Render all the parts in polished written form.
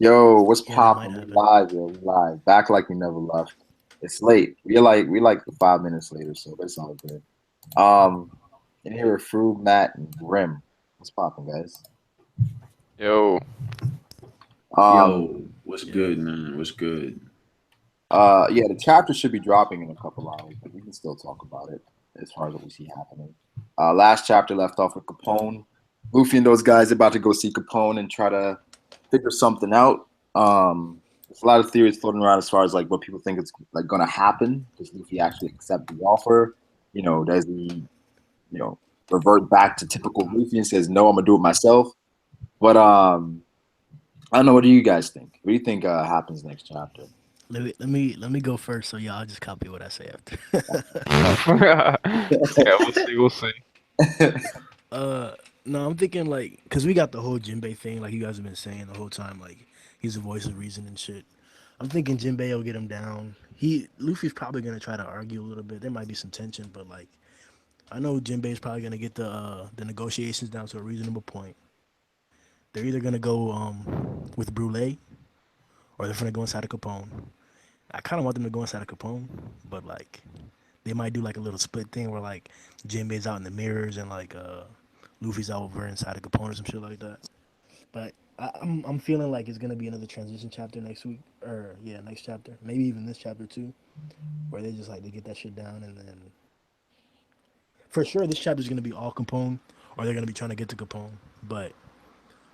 Yo, what's Yeah, that might poppin'? We happen. live, yo. We live. Back like we never left. It's late. We like 5 minutes later, so it's all good. Um, and here with Fru, Matt, and Grim. What's poppin', guys? Yo, Um, Yo, what's Yo, good, man? What's good? yeah, the chapter should be dropping in a couple hours, but we can still talk about it as far as what we see happening. Last chapter left off with Capone. Luffy and those guys about to go see Capone and try to figure something out. There's a lot of theories floating around as far as like what people think is like going to happen. Does Luffy actually accept the offer? Does he, you know, revert back to typical Luffy and says, "No, I'm gonna do it myself"? But I don't know. What do you guys think? What do you think happens next chapter? let me go first, so y'all just copy what I say after. yeah, we'll see, we'll see. uh, no, I'm thinking like, cause we got the whole Jinbei thing, like you guys have been saying the whole time, like he's the voice of reason and shit. I'm thinking Jinbei will get him down. Luffy's probably gonna try to argue a little bit. There might be some tension, but like I know Jinbei's probably gonna get the negotiations down to a reasonable point. They're either gonna go with Brule or they're gonna go inside of Capone. I kind of want them to go inside of Capone, but like they might do like a little split thing where like Jinbei's out in the mirrors and like Luffy's out over inside of Capone or some shit like that. But I'm feeling like it's gonna be another transition chapter next week, or yeah, next chapter, maybe even this chapter too, where they just like they get that shit down, and then for sure this chapter is gonna be all Capone, or they're gonna be trying to get to Capone. But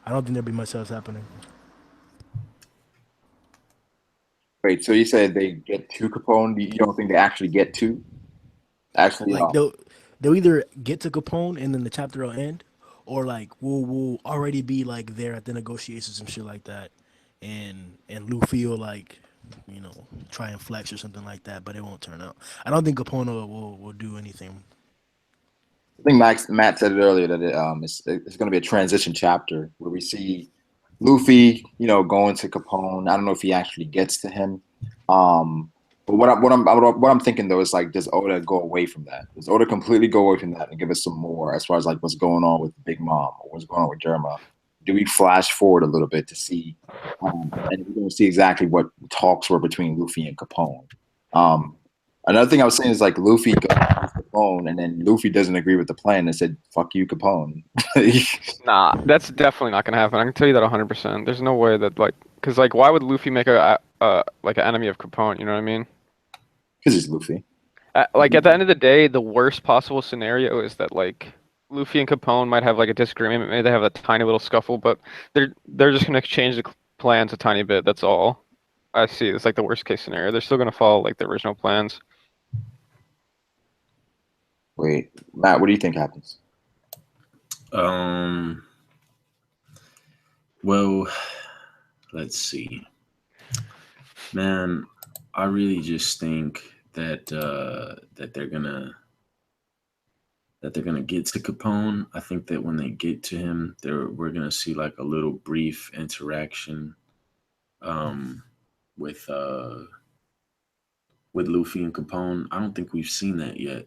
I don't think there'll be much else happening. Wait, so you said they get to Capone? You don't think they actually get to? Actually, Like they'll either get to Capone and then the chapter will end, or like we'll already be like there at the negotiations and shit like that, and Luffy will like try and flex or something like that, but it won't turn out. I don't think Capone will do anything. I think Matt said it earlier that it's going to be a transition chapter where we see Luffy, going to Capone. I don't know if he actually gets to him. But what I'm thinking though is like, does Oda go away from that? Does Oda completely go away from that and give us some more as far as like what's going on with Big Mom or what's going on with Derma? Do we flash forward a little bit to see, and we're going to see exactly what talks were between Luffy and Capone? Um, Another thing I was saying is like Luffy goes to Capone, and then Luffy doesn't agree with the plan and said, "Fuck you, Capone." Nah, that's definitely not gonna happen. I can tell you that 100%. There's no way that like, cause like, why would Luffy make a like an enemy of Capone? You know what I mean? Because he's Luffy. Like at the end of the day, the worst possible scenario is that like Luffy and Capone might have like a disagreement. Maybe they have a tiny little scuffle, but they're just gonna change the plans a tiny bit. That's all I see. It's like the worst case scenario. They're still gonna follow like the original plans. Wait, Matt, what do you think happens? Um, well, let's see. Man, I really just think that they're gonna get to Capone. I think that when they get to him, we're gonna see like a little brief interaction um with uh with Luffy and Capone. I don't think we've seen that yet.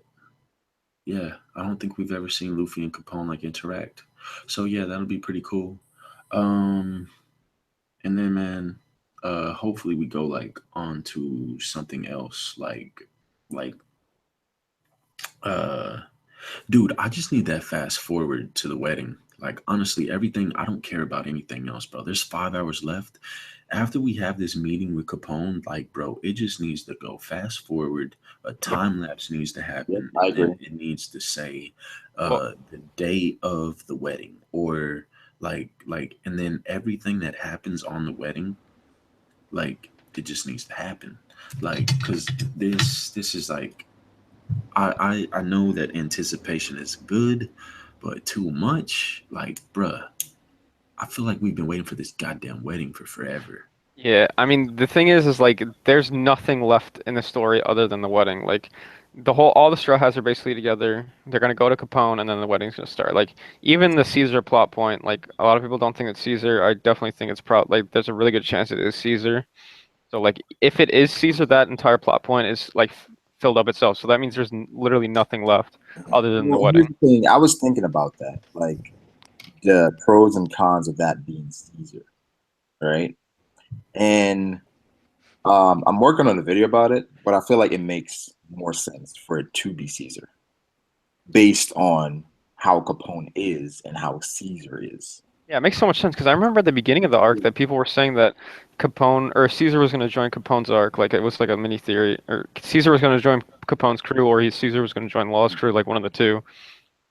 Yeah, I don't think we've ever seen Luffy and Capone like interact. So yeah, that'll be pretty cool. Um, and then man, hopefully we go like on to something else, like uh, dude, I just need that fast forward to the wedding. Like honestly, everything I don't care about anything else, bro. There's 5 hours left. After we have this meeting with Capone, like bro, it just needs to go fast forward. A Yep, time lapse needs to yep, happen, I and then agree. it needs to say Well, the day of the wedding, or and then everything that happens on the wedding, like it just needs to happen. Like, cause this is like I know that anticipation is good, but too much, like, bruh, I feel like we've been waiting for this goddamn wedding for forever. yeah. I mean, the thing is like, there's nothing left in the story other than the wedding. Like, all the Straw Hats are basically together. They're gonna go to Capone, and then the wedding's gonna start. Like, even the Caesar plot point. Like, a lot of people don't think it's Caesar. I definitely think it's like, there's a really good chance it is Caesar. So like, if it is Caesar, that entire plot point is like filled up itself. So that means there's literally nothing left other than the Well, here's wedding. the thing. I was thinking about that, like the pros and cons of that being Caesar, right? And I'm working on a video about it, but I feel like it makes more sense for it to be Caesar based on how Capone is and how Caesar is. Yeah, it makes so much sense because I remember at the beginning of the arc that people were saying that Capone or Caesar was going to join Capone's arc, like it was like a mini theory, or Caesar was going to join Capone's crew, or Caesar was going to join Law's crew, like one of the two.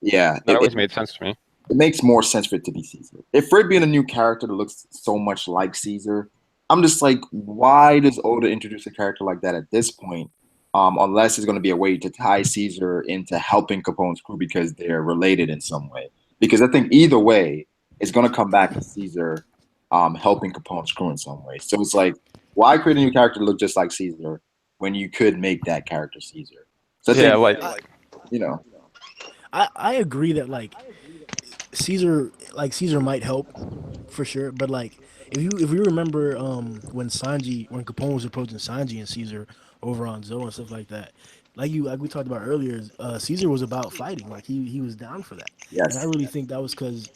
Yeah, That always made sense to me. it makes more sense for it to be Caesar. If for it being a new character that looks so much like Caesar, I'm just like, why does Oda introduce a character like that at this point? Unless it's going to be a way to tie Caesar into helping Capone's crew because they're related in some way. Because I think either way, it's going to come back to Caesar helping Capone's crew in some way. So it's like, why create a new character to look just like Caesar when you could make that character Caesar? So I Yeah, think, like you know, I agree that Caesar might help for sure, but like if you remember when Capone was approaching Sanji and Caesar over on Zoe and stuff like that, like we talked about earlier, Caesar was about fighting, like he was down for that, and I yes, really think that was because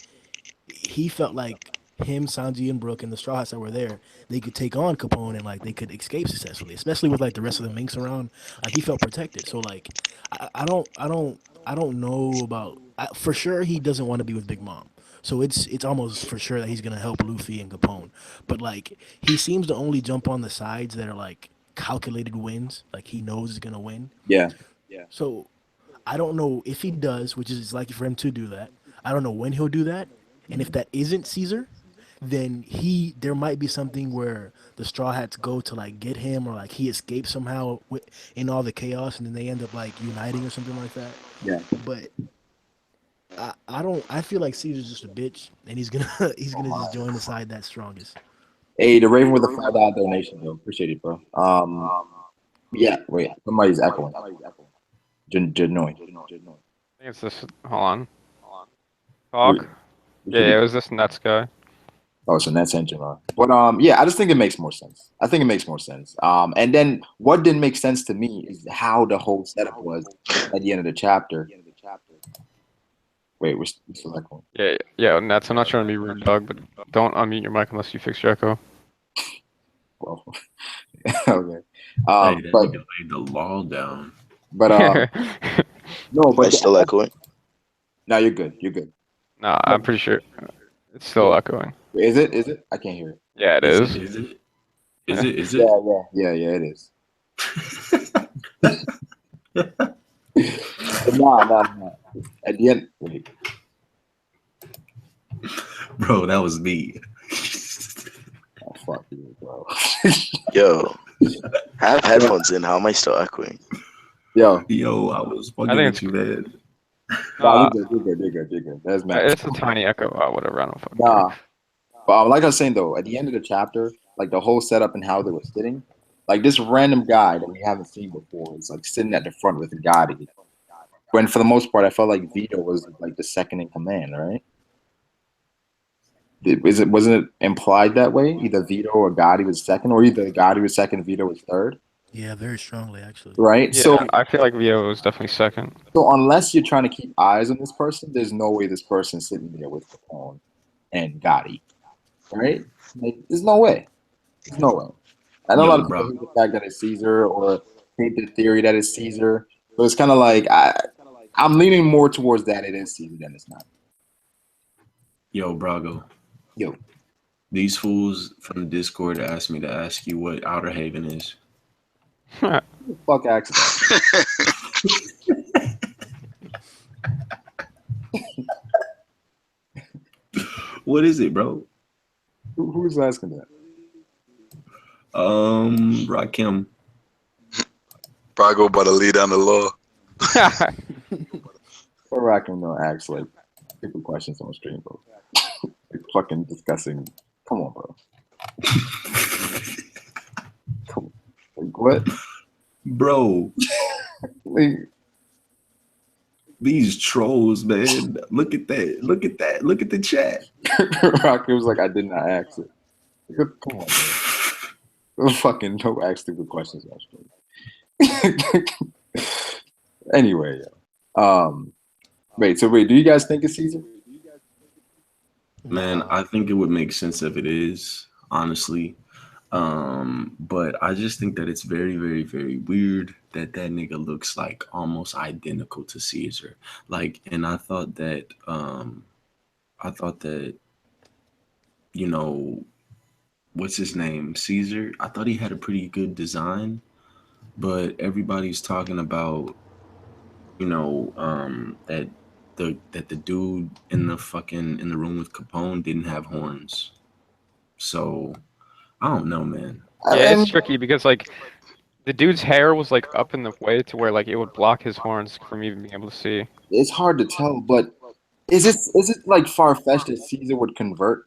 he felt like him, Sanji, and Brooke and the Straw Hats that were there, they could take on Capone and like they could escape successfully, especially with like the rest of the Minks around. Like he felt protected. So like I don't know about for sure he doesn't want to be with Big Mom. So it's almost for sure that he's gonna help Luffy and Capone. But like he seems to only jump on the sides that are like calculated wins. Like he knows he's gonna win. yeah. So I don't know if he does, which is likely for him to do that. I don't know when he'll do that, and if that isn't Caesar, then there might be something where the Straw Hats go to like get him, or like he escapes somehow in all the chaos, and then they end up like uniting or something like that. Yeah. But I don't. I feel like Caesar's just a bitch, and he's gonna he's gonna just join the side that's strongest. Hey, the Raven with a $5 donation, though. Appreciate it, bro. Yeah, wait, somebody's echoing. Janoy. I think it's this. Hold on. We- Talk. we Yeah, should yeah, be- it was this Nets guy. Oh, so that's engine on. But yeah, I just think it makes more sense. I think it makes more sense. And then what didn't make sense to me is how the whole setup was at the end of the chapter. Wait, we're still echoing. Yeah, yeah, Nets. I'm not trying to be rude, dog, but don't unmute your mic unless you fix your echo. Well, okay. Hey, that But nigga laid the law down. but no, Am I but still echoing? no, you're good. You're good. No, I'm pretty sure it's still echoing. Is it? Is it? I can't hear it. Yeah, it is. Is it? Is it? Is Yeah, it? yeah, it is. But nah. At the end, wait. Bro, that was me. Oh, fuck you, bro. Yo, I have headphones in. How am I still echoing? Yo, Yo, I was fucking I think with you, man. nah, you're good. That's mad. It's a tiny echo. Whatever. I don't fucking care. Nah, but like I was saying though, at the end of the chapter, like the whole setup and how they were sitting, like this random guy that we haven't seen before is like sitting at the front with Gotti. When for the most part, I felt like Vito was like the second in command, right? Wasn't it implied that way? Either Vito or Gotti was second, or either Gotti was second, Vito was third, Yeah, very strongly actually. right? Yeah, So I feel like Vio was definitely second. unless you're trying to keep eyes on this person, there's no way this person's sitting there with Capone and Gotti, right? Like, there's no way. There's no way. I know a lot of people hate the fact that it's Caesar or hate the theory that it's Caesar, but it's kind of like I'm leaning more towards that it is Caesar than it's not. Yo, Brago. Yo, These fools from the Discord asked me to ask you what Outer Haven is. who the fuck accident. What is it, bro? Who's asking that? Rakim. Brago about to lead down the law. Or Rackham no ask like stupid questions on stream, bro. Like fucking discussing. Come on, bro. Come on. Like what? Bro, Like, these trolls, man. Look at that. Look at that. Look at the chat. Rackham was like, I did not ask it. Like, come on, bro. Fucking don't ask stupid questions on stream. Anyway, wait, do you guys think it's Caesar? Man, I think it would make sense if it is, honestly. But I just think that it's very, very, very weird that that nigga looks like almost identical to Caesar. Like, and I thought that, you know, what's his name? Caesar. I thought he had a pretty good design, but everybody's talking about, that the dude in the room with Capone didn't have horns. So I don't know, man. Yeah, it's And tricky because like the dude's hair was like up in the way to where like it would block his horns from even being able to see. it's hard to tell, but is it like far fetched that Caesar would convert?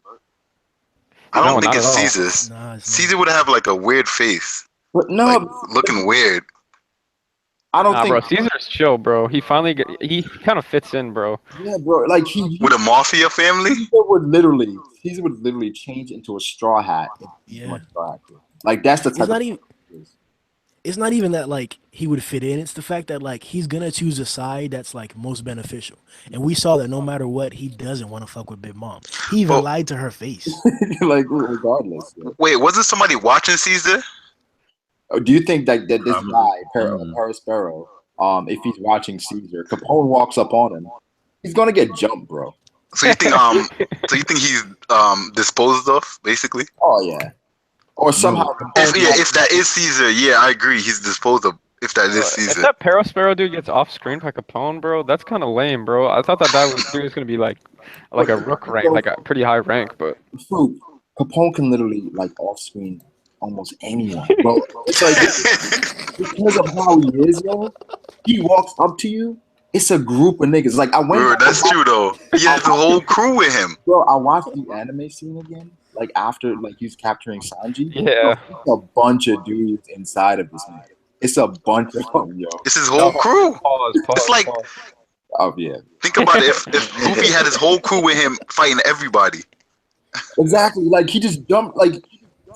I No, don't think not at it's all. Caesar's. Nah, it's Caesar not. would have like a weird face, But like no, looking weird. I don't Nah, think. bro, Caesar's chill, bro. He kind of fits in, bro. Yeah, bro. Like he With a mafia family? Caesar would literally change into a straw hat if he Yeah. went straw hat. Like that's the It's type not of. even. It's not even that like he would fit in. It's the fact that like he's gonna choose a side that's like most beneficial. And we saw that no matter what, he doesn't want to fuck with Big Mom. He even But lied to her face. Like regardless. Yeah. wait, wasn't somebody watching Caesar? Do you think that this Probably. guy, Perospero, if he's watching Caesar, Capone walks up on him, he's gonna get jumped, bro. So you think he's disposed of, basically? Oh yeah. Or somehow Bro, Capone If that is Caesar, yeah, I agree. He's disposed of. If that is If Caesar, that Perospero dude gets off screen by Capone, bro, that's kind of lame, bro. I thought dude was gonna be like a rook rank, like a pretty high rank, but Fruit, Capone can literally like off screen almost anyone, bro. It's like because of how he is, yo. He walks up to you. It's a group of niggas. Like I went, bro, that's true though. He has a whole crew with him. bro. I watched the anime scene again. Like after like he's capturing Sanji. yeah. Bro, it's a bunch of dudes inside of this man. It's a bunch of them, yo. It's his whole crew. Pause. It's like Oh yeah, think about it. If Luffy had his whole crew with him fighting everybody, exactly. Like he just jumped. Like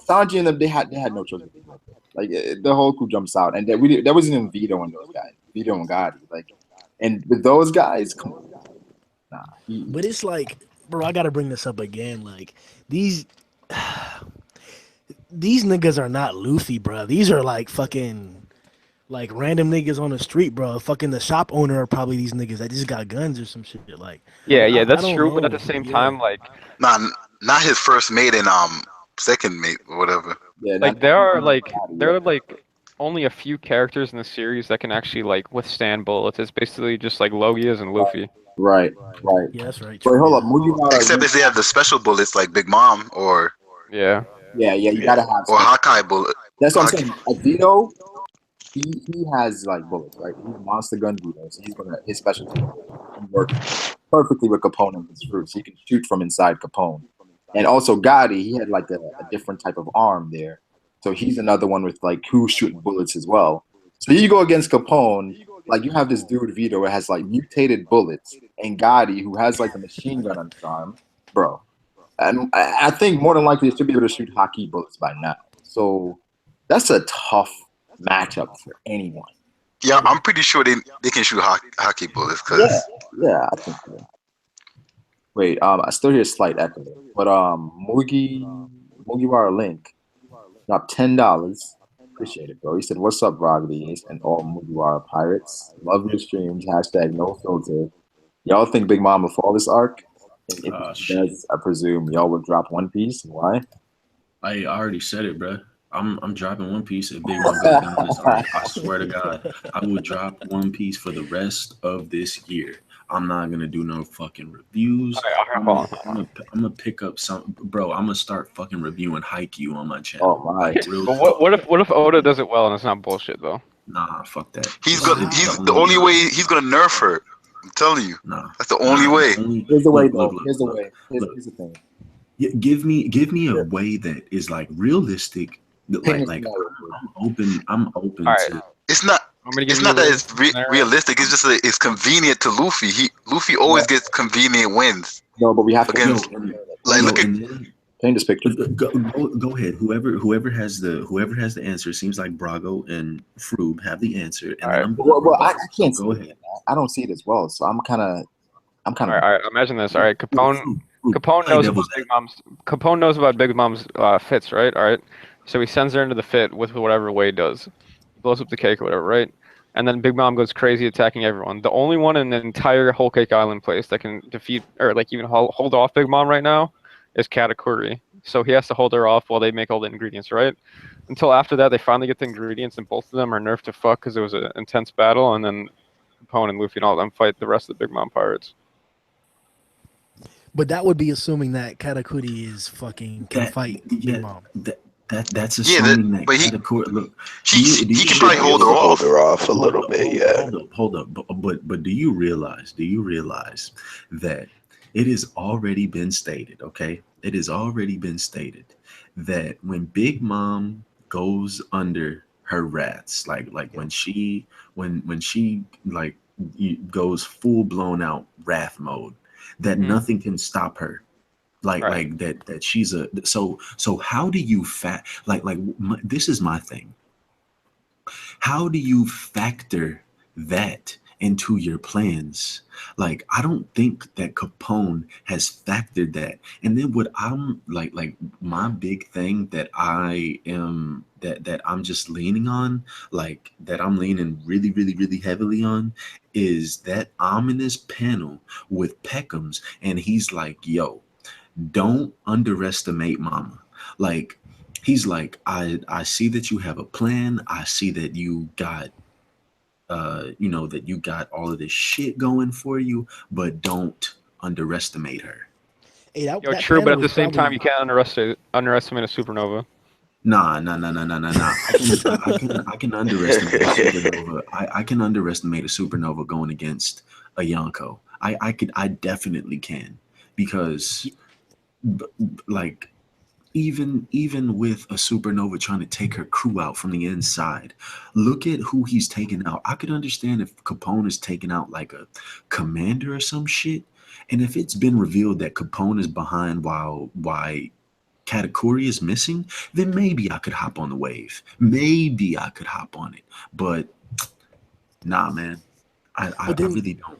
Sanji and them, they had no choice. Like the whole crew jumps out, and there wasn't even Vito and those guys. Vito and Gotti. Like, and with those guys, come on, nah. But it's like, bro, I gotta bring this up again. Like these niggas are not Luffy, bro. These are like fucking like random niggas on the street, bro. Fucking the shop owner are probably these niggas that just got guns or some shit. Like, Yeah, I that's don't true. But at know. the same Yeah. time, like not his first mate and second mate or whatever. Yeah, there are like only a few characters in the series that can actually like withstand bullets. It's basically just like Logias and Luffy. right. Yeah, that's right. Wait, True, hold yeah. up, Mugiwara. Except if they have the special bullets like Big Mom or Yeah. Yeah, you gotta have. or Hawkeye bullet. That's what I'm saying. Vito, he has like bullets, right? He's monster gun Vito, so his specialty works perfectly with Capone and his fruits. He can shoot from inside Capone, and also Gotti, he had like a different type of arm there, so he's another one with like who shoot bullets as well. So you go against Capone, like you have this dude Vito who has like mutated bullets, and Gotti who has like a machine gun on his arm, bro. And I think more than likely they should be able to shoot hockey bullets by now. So that's a tough matchup for anyone. Yeah, I'm pretty sure they can shoot hockey bullets because Yeah, I think so. Wait, I still hear a slight echo, but Mugiwara Link dropped $10. Appreciate it, bro. He said, "What's up, Rogleys and all Mugiwara pirates? Love your streams. Hashtag no filter. Y'all think Big Mom will fall this arc? And if she does, I presume y'all will drop One Piece. Why? I already said it, bro. I'm dropping One Piece if Big Mom goes down this arc. I swear to God, I will drop One Piece for the rest of this year. I'm not gonna do no fucking reviews. All right, I'm gonna pick up some, bro. I'm gonna start fucking reviewing Haikyuu on my channel. Oh my! But what if Oda does it well and it's not bullshit though? Nah, fuck that. he's the only way he's gonna nerf her. I'm telling you, Nah, that's the only way. Here's the way, look, though. look, Here's the look, way. look. Here's the thing. Give me a way that is like realistic. Like I'm open All right. to. It's not. I'm gonna give It's you not a that it's scenario. realistic. It's just it's convenient to Luffy. Luffy always gets convenient wins. No, but we have to Against- Like look at and then, paint this picture. go ahead. Whoever has the answer. It seems like Brago and Froob have the answer. And All then right. I'm gonna Well, I can't go see ahead. it. I don't see it as well, so I'm kind of. All right, imagine this. All right, Capone Froob, Capone play knows devil's about Big Mom's fits, right? All right. So he sends her into the fit with whatever Wade does. He blows up the cake or whatever, right? And then Big Mom goes crazy attacking everyone. The only one in the entire Whole Cake Island place that can defeat or like even hold off Big Mom right now is Katakuri. So he has to hold her off while they make all the ingredients, right? Until after that, they finally get the ingredients, and both of them are nerfed to fuck because it was an intense battle, and then Capone and Luffy and all of them fight the rest of the Big Mom pirates. But that would be assuming that Katakuri is fucking can fight Big Mom. That's assuming that but Katakuri. Look, he can Should probably be hold able her to hold off. her off a little bit, yeah. Hold up. But do you realize that it has already been stated, okay? It has already been stated that when Big Mom goes under her wraths, like when she like goes full blown out wrath mode, that nothing can stop her. Like that she's a so how do you this is my thing. How do you factor that into your plans? Like, I don't think that Capone has factored that. And then what I'm like my big thing that I am that I'm just leaning on, like that I'm leaning really, really, really heavily on, is that ominous panel with Peckham's, and he's like, yo, don't underestimate mama. Like, he's like, I see that you have a plan. I see that you got that you got all of this shit going for you, but don't underestimate her. Hey, Yo, true, but at the same time, you can't underestimate a supernova. Nah. I can underestimate a supernova. I can underestimate a supernova going against a Yonko. I definitely can, because like even with a supernova trying to take her crew out from the inside, look at who he's taking out. I could understand if Capone is taking out like a commander or some shit, and if it's been revealed that Capone is behind why Katakuri is missing, then maybe I could hop on the wave. Maybe I could hop on it, but nah, man, I really don't.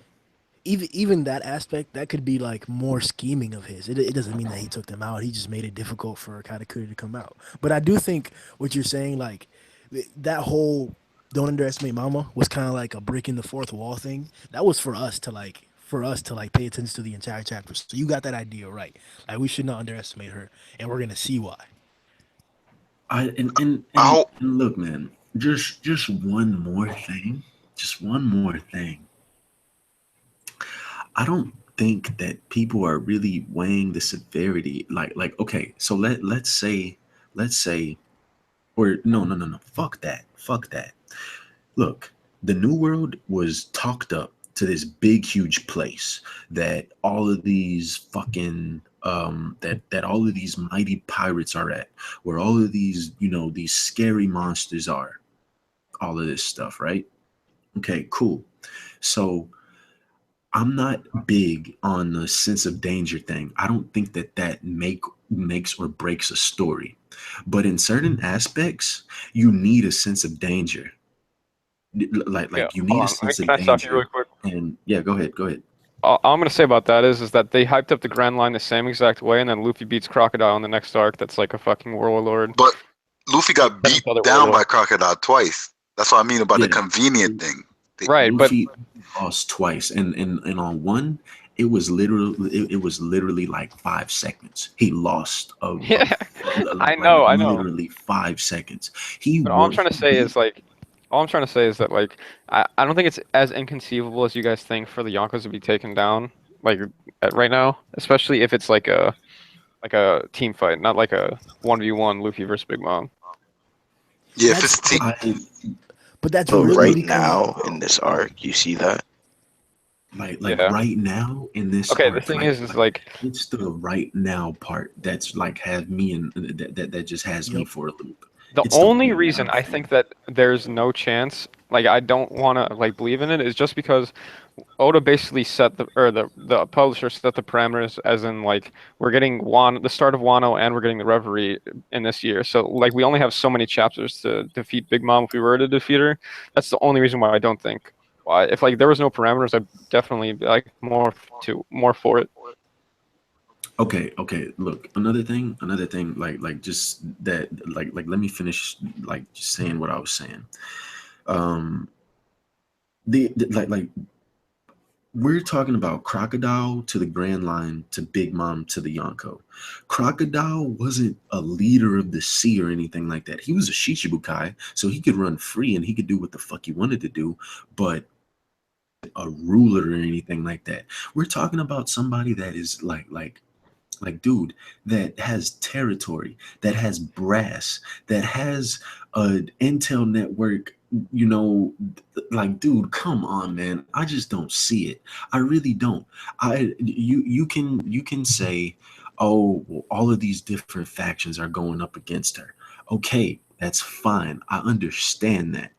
Even that aspect, that could be like more scheming of his. It doesn't mean that he took them out. He just made it difficult for Katakuri to come out. But I do think what you're saying, like that whole "don't underestimate Mama" was kind of like a breaking the fourth wall thing. That was for us to pay attention to the entire chapter. So you got that idea right. Like we should not underestimate her, and we're gonna see why. And look, man, just one more thing. Just one more thing. I don't think that people are really weighing the severity. Like okay, so let's say, or no. Fuck that. Look, the New World was talked up to this big, huge place that all of these fucking that all of these mighty pirates are at, where all of these these scary monsters are, all of this stuff, right? Okay, cool. So I'm not big on the sense of danger thing. I don't think that makes or breaks a story. But in certain aspects, you need a sense of danger. Like you need a sense of Can I stop you danger. really quick? And yeah, go ahead. All I'm gonna say about that is that they hyped up the Grand Line the same exact way, and then Luffy beats Crocodile in the next arc. That's like a fucking warlord. But Luffy got beat Another down warlord. by Crocodile twice. That's what I mean about the Yeah. convenient thing. Right, but Luffy lost twice, and on one, it was literally like 5 seconds. He lost yeah, I know. literally 5 seconds. But all I'm trying to say is that like I don't think it's as inconceivable as you guys think for the Yonkos to be taken down like right now, especially if it's like a team fight, not like a 1v1 Luffy versus Big Mom. Yeah, if it's team. But that's But really right because now in this arc, you see that. Like Yeah. right now in this Okay, arc, the thing is like it's the right now part that's like have me in that just has me Yep. for a loop. the It's the only right reason now I thing. think that there's no chance, like I don't want to like believe in it, is just because Oda basically set the publisher set the parameters, as in like we're getting the start of Wano, and we're getting the Reverie in this year. So like we only have so many chapters to defeat Big Mom if we were to defeat her. That's the only reason why I don't think. Why, if like there was no parameters, I'd definitely be like more for it. Okay, okay. Look, another thing, like just that, like let me finish, like just saying what I was saying. Um, the like we're talking about Crocodile to the Grand Line to Big Mom to the Yonko. Crocodile wasn't a leader of the sea or anything like that. He was a Shichibukai, so he could run free and he could do what the fuck he wanted to do, but a ruler or anything like that. We're talking about somebody that is like dude, that has territory, that has brass, that has an intel network, you know, like dude, come on, man. I just don't see it. I really don't. You can say, oh, well, all of these different factions are going up against her. Okay, that's fine. I understand that.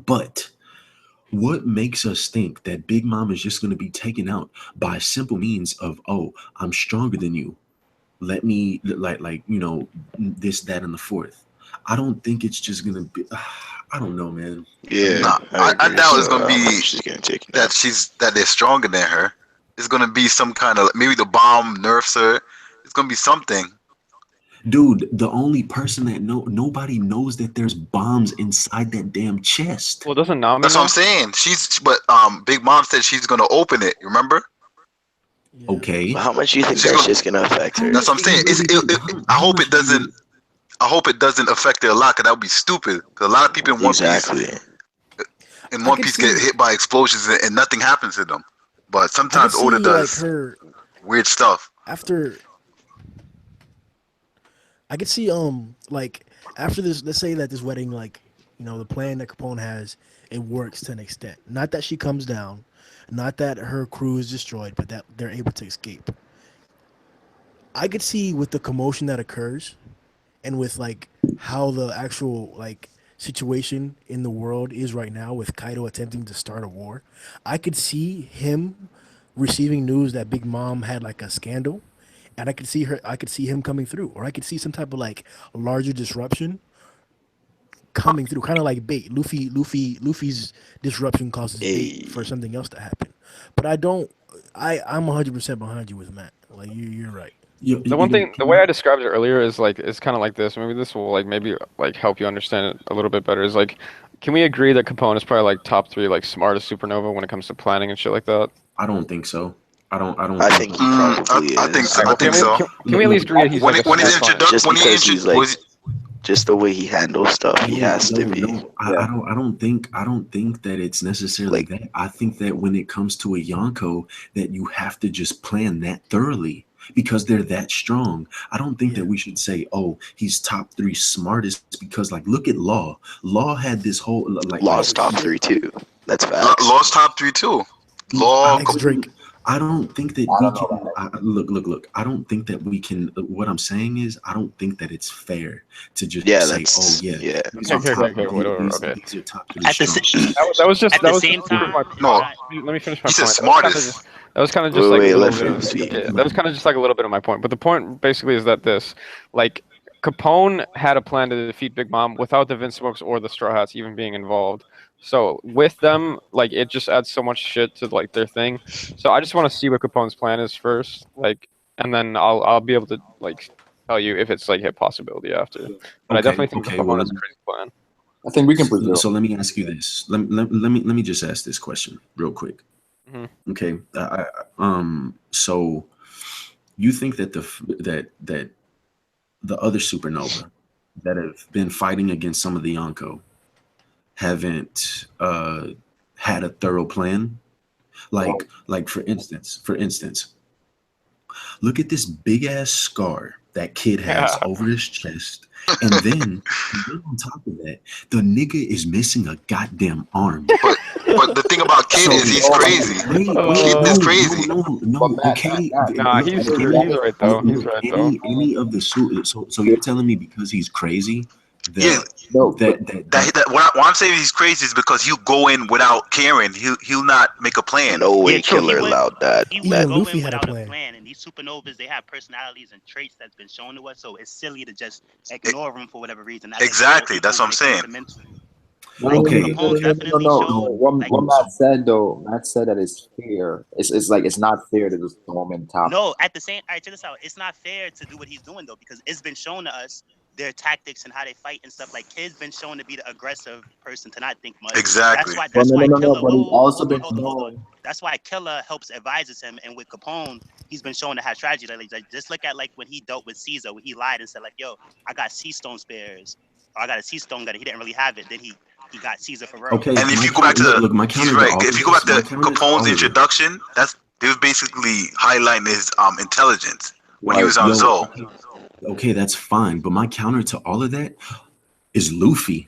But what makes us think that Big Mom is just going to be taken out by simple means of, oh, I'm stronger than you. Let me like this, that, and the fourth. I don't think it's just going to be. I don't know, man. Yeah, Nah, I I agree. doubt So it's gonna I don't be think she's getting taken that out. they're stronger than her. It's gonna be some kind of maybe the bomb nerfs her. It's gonna be something. Dude, the only person that nobody knows that there's bombs inside that damn chest. Well, doesn't Nami That's what I'm know? saying. But Big Mom said she's gonna open it. Remember? Yeah. Okay. But how much do you think She's that gonna. shit's gonna affect How her? That's much what I'm do you saying. really think? I How hope much it do you doesn't. really? I hope it doesn't affect her a lot, cause that would be stupid. Cause a lot of people in One Piece Exactly. I could Get see hit by explosions and nothing happens to them. But I could sometimes Oda see like does her weird stuff. after I could see like after this, let's say that this wedding, like, the plan that Capone has, it works to an extent. Not that she comes down, not that her crew is destroyed, but that they're able to escape. I could see with the commotion that occurs and with like how the actual like situation in the world is right now with Kaido attempting to start a war. I could see him receiving news that Big Mom had like a scandal, and I could see him coming through, or I could see some type of like larger disruption coming through, kind of like bait. Luffy's disruption causes bait for Hey, something else to happen. But I don't. I'm 100% behind you with Matt. Like you're right. The one thing, the way I described it earlier is kind of like this. Maybe this will maybe help you understand it a little bit better. Is like, can we agree that Capone is probably like top three like smartest supernova when it comes to planning and shit like that? I don't think so. I don't I think think so. he probably I think is. so. All right, I well, think so. can we at least agree that he's like a When his smart plan? introduction, Just because he's like, was just the way he handles stuff, he has to be. No. Yeah. I don't think that it's necessarily Like, that. I think that when it comes to a Yonko, that you have to just plan that thoroughly because they're that strong. I don't think that Yeah. we should say, oh, he's top three smartest because like look at Law. Law had this whole lost top three too. That's facts. lost top three too. I Law. Ex Drake. I don't think that I we don't know can about look. I don't think that we can. What I'm saying is, I don't think that it's fair to just Yeah, say, "Oh that's yeah, yeah. these Okay, are okay, top. okay, okay, whatever. These Okay. these are top three At the strong." That was just at the same proof of time, my it's No, not. let me finish my he said point. smartest. That was kind of just Wait, like a wait, little let bit him of speak. yeah, that was kind of just like a little bit of my point. But the point basically is that like Capone had a plan to defeat Big Mom without the Vinsmokes or the Straw Hats even being involved. So with them, like it just adds so much shit to like their thing. So I just want to see what Capone's plan is first, like, and then I'll be able to like tell you if it's like a possibility after. But I Okay, definitely think okay. Capone Well, has a crazy plan. I think we can prevail. so let me ask you this. Let me just ask this question real quick. Hmm. Okay. So you think that that the other supernova that have been fighting against some of the Yonko haven't had a thorough plan? Like for instance, look at this big ass scar that kid has Yeah. over his chest, and then on top of that, the nigga is missing a goddamn arm. But the thing about Kid So is he's crazy. wait, Kid no, is no, crazy. no, But no. Okay, Nah, look, he's any, right though. He's look, right though. any of the so you're telling me because he's crazy Yeah, that no, but what I'm saying he's crazy is because he'll go in without caring. He'll not make a plan. No Yeah, way true. Killer allowed that. He That wouldn't Even go Luffy in had a without a plan. plan. And these supernovas, they have personalities and traits that's been shown to us. So it's silly to just E- ignore them for whatever reason. That's Exactly. people That's what when I'm it comes saying. to mental. Okay. Capone definitely showed. What Matt said though, Matt said that it's fair. It's like it's not fair to just throw him in top. No, at the same. All right, check this out. It's not fair to do what he's doing though, because it's been shown to us their tactics and how they fight and stuff. Like Kid's been shown to be the aggressive person to not think much. Exactly. That's why Killer. But he's also been Hold on. shown. That's why Killer helps advises him, and with Capone, he's been shown to have strategy. Like just look at like when he dealt with Caesar, when he lied and said like, "Yo, I got sea stone spares, or I got a sea stone gun." He didn't really have it. Then he got Caesar for real. Okay. And if you go back to he's right. If you go back to Capone's introduction, they was basically highlighting his intelligence when he was on Zoe. Okay, that's fine. But my counter to all of that is Luffy.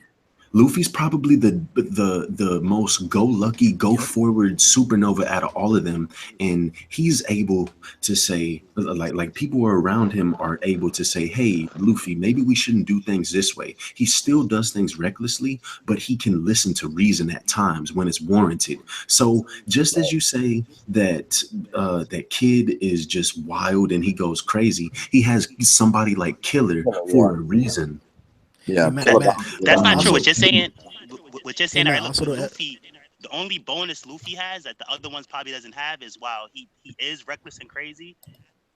Luffy's probably the most go-lucky, go-forward supernova out of all of them. And he's able to say, like people around him are able to say, hey, Luffy, maybe we shouldn't do things this way. He still does things recklessly, but he can listen to reason at times when it's warranted. So just as you say that that Kid is just wild and he goes crazy, he has somebody like Killer for a reason. Yeah, that's not true. What you're saying, right? Look, also Luffy, the only bonus Luffy has that the other ones probably doesn't have is while he is reckless and crazy,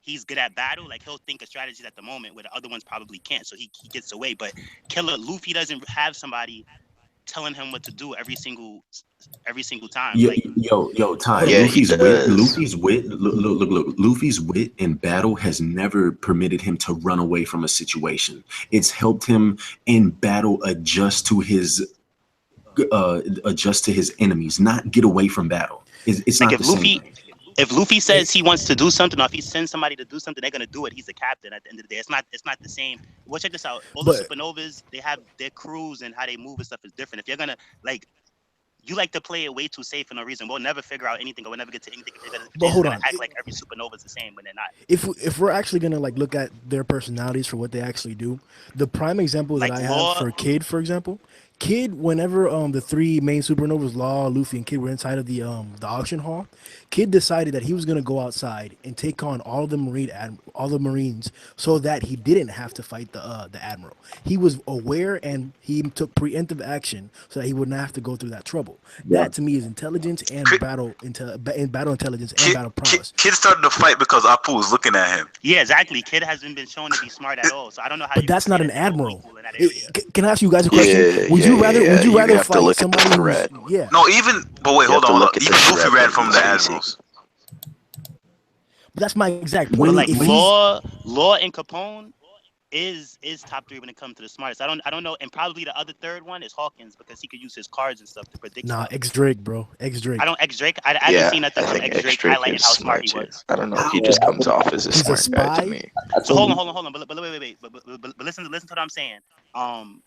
he's good at battle. Like he'll think of strategies at the moment where the other ones probably can't. So he gets away. But Killer Luffy doesn't have somebody telling him what to do every single time. Ty. Yeah, Luffy's wit. Look. Luffy's wit in battle has never permitted him to run away from a situation. It's helped him in battle adjust to his enemies, not get away from battle. It's like not if the Luffy. same thing. If Luffy says he wants to do something, or if he sends somebody to do something, they're gonna do it. He's the captain at the end of the day. It's not the same. Well, check this out. All the Supernovas, they have their crews and how they move and stuff is different. If you're gonna you like to play it way too safe for no reason. We'll never figure out anything, or we'll never get to anything. If you're gonna act like every supernova is the same when they're not. If we're actually gonna look at their personalities for what they actually do, the prime example that I have for Kid, for example, Kid, whenever the three main supernovas, Law, Luffy, and Kid were inside of the auction hall, Kid decided that he was gonna go outside and take on all the Marines, so that he didn't have to fight the admiral. He was aware and he took preemptive action so that he wouldn't have to go through that trouble. Yeah. That to me is intelligence and battle intelligence and battle prowess. Kid started to fight because Apu was looking at him. Yeah, exactly. Kid hasn't been shown to be smart at all, so I don't know how. But that's not an admiral. Can I ask you guys a question? Would you rather fight somebody who's No, but wait, hold on. Even Luffy ran from the admirals. But that's my exact point. Like Law and Capone is top 3 when it comes to the smartest. I don't know, and probably the other third one is Hawkins because he could use his cards and stuff to predict. Nah, X-Drake, bro. X-Drake. I haven't seen nothing from X-Drake highlighting how smart he was. I don't know. He just comes off as a smart guy to me. So hold on. But wait. But listen to what I'm saying.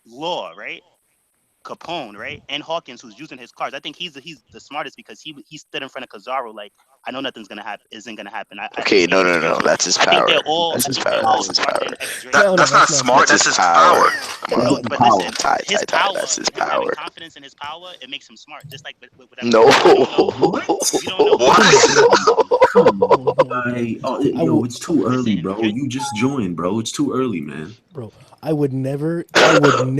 Law, right? Capone, right? And Hawkins, who's using his cards. I think he's the smartest because he stood in front of Kizaru like, I know nothing's isn't gonna happen. No. That's his power. That's his power. That's not smart. That's his power. No, but listen, his power. That's his power. Confidence in his power, it makes him smart. Just like with no. You don't know. It's too early, bro. You just joined, bro. It's too early, man. Bro, I would never, ever.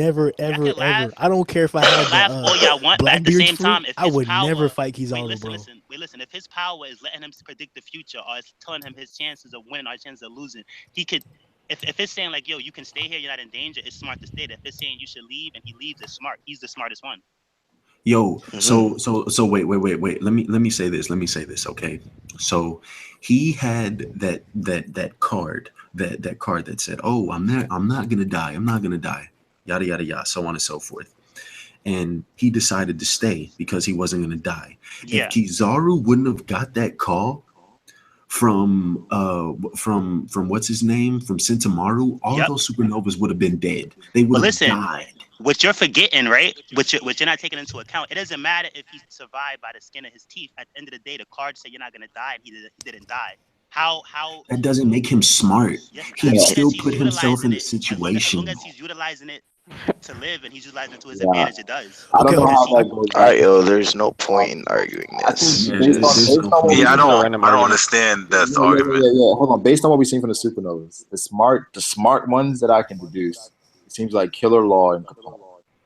I don't care if I had all y'all want, but at the same time, if I would never fight Kizaru, bro. Listen. If his power is letting him predict the future, or it's telling him his chances of winning or chances of losing, he could. If it's saying like, yo, you can stay here, you're not in danger, it's smart to stay there. If it's saying you should leave and he leaves, it's smart. He's the smartest one. Yo, so wait. Let me say this, okay? So he had that card that said, "Oh, I'm not gonna die," yada yada yada, so on and so forth. And he decided to stay because he wasn't gonna die. Yeah. If Kizaru wouldn't have got that call from what's his name, from Sentamaru, all those supernovas would have been dead. They would have died. What you're forgetting, right? What you're not taking into account, it doesn't matter if he survived by the skin of his teeth. At the end of the day, the card said you're not gonna die, and he didn't die. How that doesn't make him smart. He still put himself in a situation. As long as he's utilizing it to live and he's utilizing it to his advantage, it does. I don't know how that goes. All right, yo, there's no point in arguing this. I don't understand that argument. Yeah. Hold on. Based on what we've seen from the supernovas, the smart ones that I can deduce, it seems like Killer, Law, and Capone.